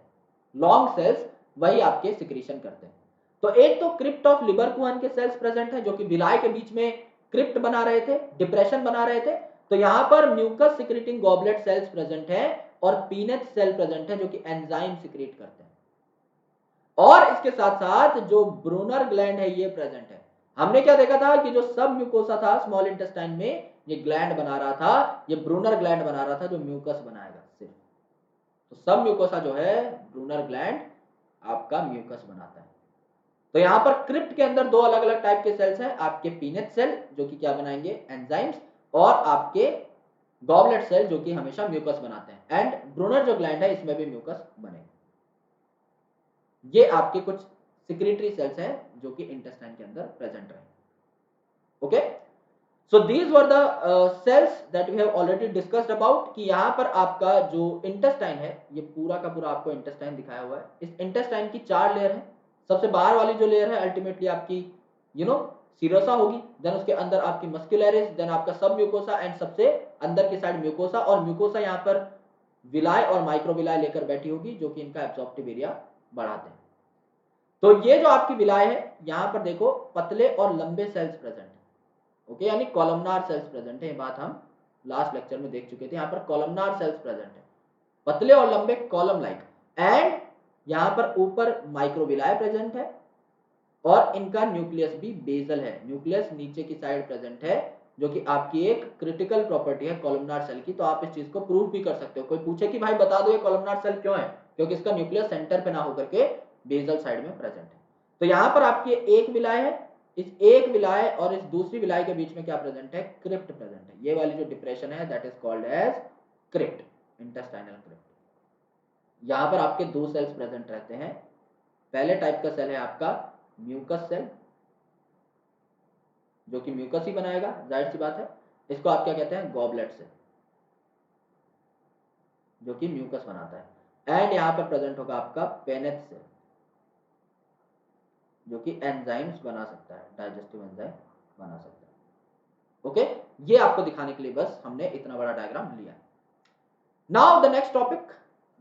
A: लॉन्ग सेल्स, वही आपके सिक्रीशन करते हैं। तो एक तो क्रिप्ट ऑफ लिबरकुहन के सेल्स प्रेजेंट है जो कि विलाय के बीच में क्रिप्ट बना रहे थे, डिप्रेशन बना रहे थे। तो यहां पर mucus secreting goblet cells present है और पीनट सेल प्रेजेंट है जो कि एंजाइम सिक्रीट करते हैं। और इसके साथ साथ जो ब्रूनर ग्लैंड है ये प्रेजेंट है। हमने क्या देखा था कि जो सब म्यूकोसा था स्मॉल इंटेस्टाइन में, ये ग्लैंड बना रहा था, ये ब्रूनर ग्लैंड बना रहा था जो म्यूकस बनाएगा सिर्फ। तो सब म्यूकोसा जो है ब्रूनर ग्लैंड आपका म्यूकस बनाता है। तो यहां पर क्रिप्ट के अंदर दो अलग अलग टाइप के सेल्स हैं, आपके पीनट सेल जो कि क्या बनाएंगे? एंजाइम्स, और आपके गॉबलेट सेल जो कि हमेशा म्यूकस बनाते हैं। एंड ब्रूनर जो ग्लैंड है इसमें भी म्यूकस बनेगा। ये आपके कुछ सिक्रेटरी सेल्स हैं जो कि इंटेस्टाइन के अंदर प्रेजेंट रहे। Okay, so these were the cells that we have already discussed about, कि यहाँ पर आपका जो इंटेस्टाइन है, ये पूरा का पूरा आपको इंटेस्टाइन दिखाया हुआ है। इस इंटेस्टाइन की 4 लेयर है। सबसे बाहर वाली जो लेयर है अल्टीमेटली आपकी सीरोसा होगी, देन उसके अंदर आपकी मस्कुलरिस, देन आपका सब म्यूकोसा, एंड सबसे अंदर की साइड म्यूकोसा, और म्यूकोसा यहाँ पर विलाय और माइक्रोविलाय लेकर बैठी होगी, जो कि इनका एब्जॉर्प्टिव एरिया बढ़ाते हैं। तो ये जो आपकी विलाय है, यहाँ पर देखो पतले और लंबे सेल्स प्रेजेंट है, ओके, यानी कॉलमनार सेल्स प्रेजेंट है। ये बात हम लास्ट लेक्चर में देख चुके थे। यहाँ पर कॉलमनार सेल्स प्रेजेंट है, पतले और लंबे कॉलम लाइक, एंड यहाँ पर ऊपर माइक्रोविलाय प्रेजेंट है, और इनका न्यूक्लियस भी बेसल है। न्यूक्लियस नीचे की साइड प्रेजेंट है, जो कि आपकी एक क्रिटिकल प्रॉपर्टी है कॉलमनार सेल की। तो आप इस चीज को प्रूव भी कर सकते हो। कोई पूछे कि भाई बता दो ये कॉलमनार सेल क्यों है, क्योंकि इसका न्यूक्लियस सेंटर पे ना होकर के बेसल साइड में प्रेजेंट है। तो यहां पर आपकी एक विलाय है, इस एक विलाय और इस दूसरी विलाय के बीच में क्या प्रेजेंट है, क्रिप्ट प्रेजेंट है। ये वाली जो डिप्रेशन है that is called as crypt, intestinal crypt. यहां पर आपके 2 सेल्स प्रेजेंट रहते हैं। पहले टाइप का सेल है आपका म्यूकस सेल, जो कि म्यूकस ही बनाएगा, जाहिर सी बात है। इसको आप क्या कहते हैं, गॉबलेट सेल, जो कि म्यूकस बनाता है। एंड यहां पर प्रेजेंट होगा आपका पेनेट सेल, जो कि एंजाइम्स बना सकता है, डाइजेस्टिव एंजाइम बना सकता है। ओके, ये आपको दिखाने के लिए बस हमने इतना बड़ा डायग्राम लिया। Now the next topic,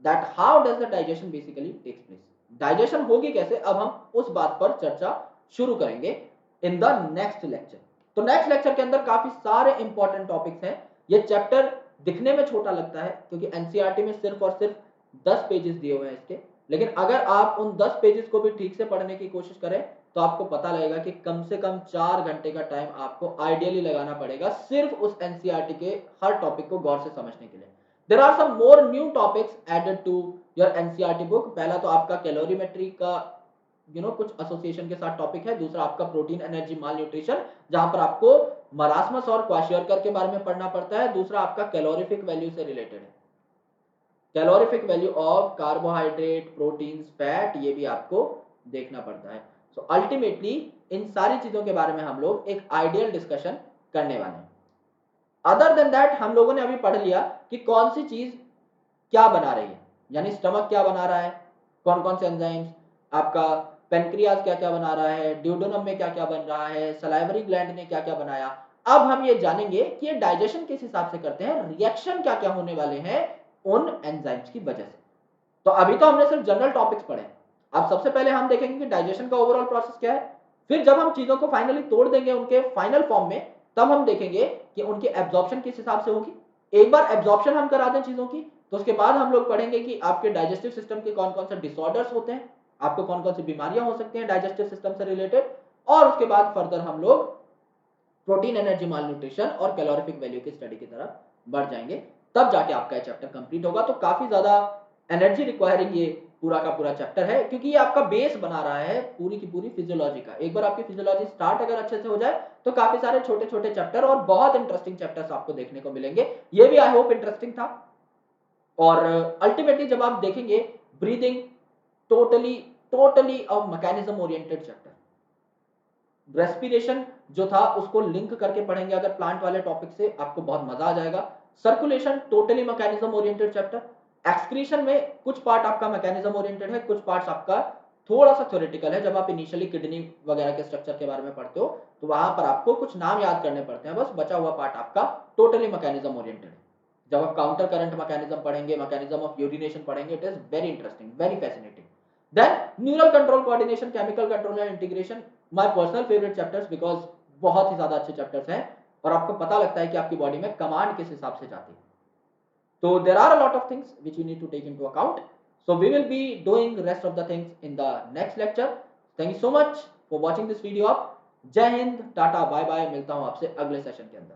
A: that how does the digestion basically takes place. Digestion होगी कैसे, अब हम उस बात पर चर्चा शुरू करेंगे इन द नेक्स्ट लेक्चर। तो नेक्स्ट लेक्चर के अंदर काफी सारे इंपॉर्टेंट टॉपिक्स हैं। ये चैप्टर दिखने में छोटा लगता है, क्योंकि एनसीईआरटी में सिर्फ और सिर्फ 10 पेजेस दिए हुए हैं इसके, लेकिन अगर आप उन 10 पेजेस को भी ठीक से पढ़ने की कोशिश करें तो आपको पता लगेगा कि कम से कम 4 घंटे का टाइम आपको आइडियली लगाना पड़ेगा सिर्फ उस एनसीईआरटी के हर टॉपिक को गौर से समझने के लिए। There are some more new topics added to your NCERT book. पहला तो आपका कैलोरीमेट्री का कुछ एसोसिएशन के साथ टॉपिक है। दूसरा आपका प्रोटीन एनर्जी माल न्यूट्रिशन, जहां पर आपको मरासमस और क्वाशियोरकर के बारे में पढ़ना पड़ता है। दूसरा आपका कैलोरीफिक वैल्यू से रिलेटेड है, calorific value of carbohydrate, proteins, fat, ये भी आपको देखना पड़ता है। सो अल्टीमेटली इन सारी चीजों के बारे में हम लोग एक आइडियल डिस्कशन करने वाले हैं। अदर देन दैट हम लोगों ने अभी पढ़ लिया कि कौन सी चीज क्या बना रही है, यानी स्टमक क्या बना रहा है, कौन कौन से एंजाइम्स, आपका पेनक्रियाज क्या क्या बना रहा है, ड्यूडेनम में क्या क्या बन रहा है, सलाइवरी ग्लैंड ने क्या क्या बनाया। अब हम ये जानेंगे कि ये डाइजेशन किस हिसाब से करते हैं, रिएक्शन क्या क्या होने वाले हैं उन एंजाइम्स की वजह से। तो अभी तो हमने सिर्फ जनरल टॉपिक्स पढ़े। अब सबसे पहले हम देखेंगे कि डाइजेशन का ओवरऑल प्रोसेस क्या है। फिर जब हम चीजों को फाइनली तोड़ देंगे उनके फाइनल फॉर्म में, तब हम देखेंगे कि उनकी एब्जॉर्प्शन किस हिसाब से होगी। एक बार एब्जॉर्प्शन हम करा दें चीजों की, तो उसके बाद हम लोग पढ़ेंगे कि आपके डाइजेस्टिव सिस्टम के कौन कौन से डिसऑर्डर्स होते हैं, आपको कौन कौन सी बीमारियां हो सकती हैं डाइजेस्टिव सिस्टम से रिलेटेड, और उसके बाद फर्दर हम लोग प्रोटीन एनर्जी माल न्यूट्रिशन और कैलोरीफिक वैल्यू की स्टडी की तरफ बढ़ जाएंगे। तब जाके आपका ये चैप्टर कंप्लीट होगा। तो काफी ज्यादा एनर्जी रिक्वायरिंग ये पूरा का पूरा चैप्टर है, क्योंकि ये आपका बेस बना रहा है पूरी की पूरी फिजियोलॉजी का। एक बार आपकी फिजियोलॉजी स्टार्ट अगर अच्छे से हो जाए तो काफी सारे छोटे छोटे चैप्टर और बहुत इंटरेस्टिंग चैप्टर्स आपको देखने को मिलेंगे। ये भी आई होप इंटरेस्टिंग था। और अल्टीमेटली जब आप देखेंगे breathing, totally totally a mechanism oriented chapter. Respiration जो था उसको लिंक करके पढ़ेंगे अगर प्लांट वाले टॉपिक से, आपको बहुत मजा आ जाएगा। Circulation totally mechanism oriented chapter. Excretion में कुछ पार्ट आपका मैकेनिज्म ओरिएंटेड है, कुछ पार्ट्स आपका थोड़ा सा थ्योरेटिकल है। जब आप इनिशियली किडनी वगैरह के स्ट्रक्चर के बारे में पढ़ते हो तो वहां पर आपको कुछ नाम याद करने पड़ते हैं, बस बचा हुआ पार्ट आपका टोटली मैकेनिज्म ओरिएंटेड है। जब आप काउंटर करंट मैकेनिज्म पढ़ेंगे, मैकेनिज्म ऑफ यूरिनेशन पढ़ेंगे, it is very interesting, very fascinating. Then neural control coordination, chemical control and integration, my personal favourite chapters, because बहुत ही ज्यादा अच्छे चैप्टर्स हैं और आपको पता लगता है कि आपकी बॉडी में कमांड किस हिसाब से जाती है। So there are a lot of things which you need to take into account. So we will be doing the rest of the things in the next lecture. Thank you so much for watching this video up. जय Hind, Tata, bye bye, मिलता हूं आपसे अगले session के अंदर।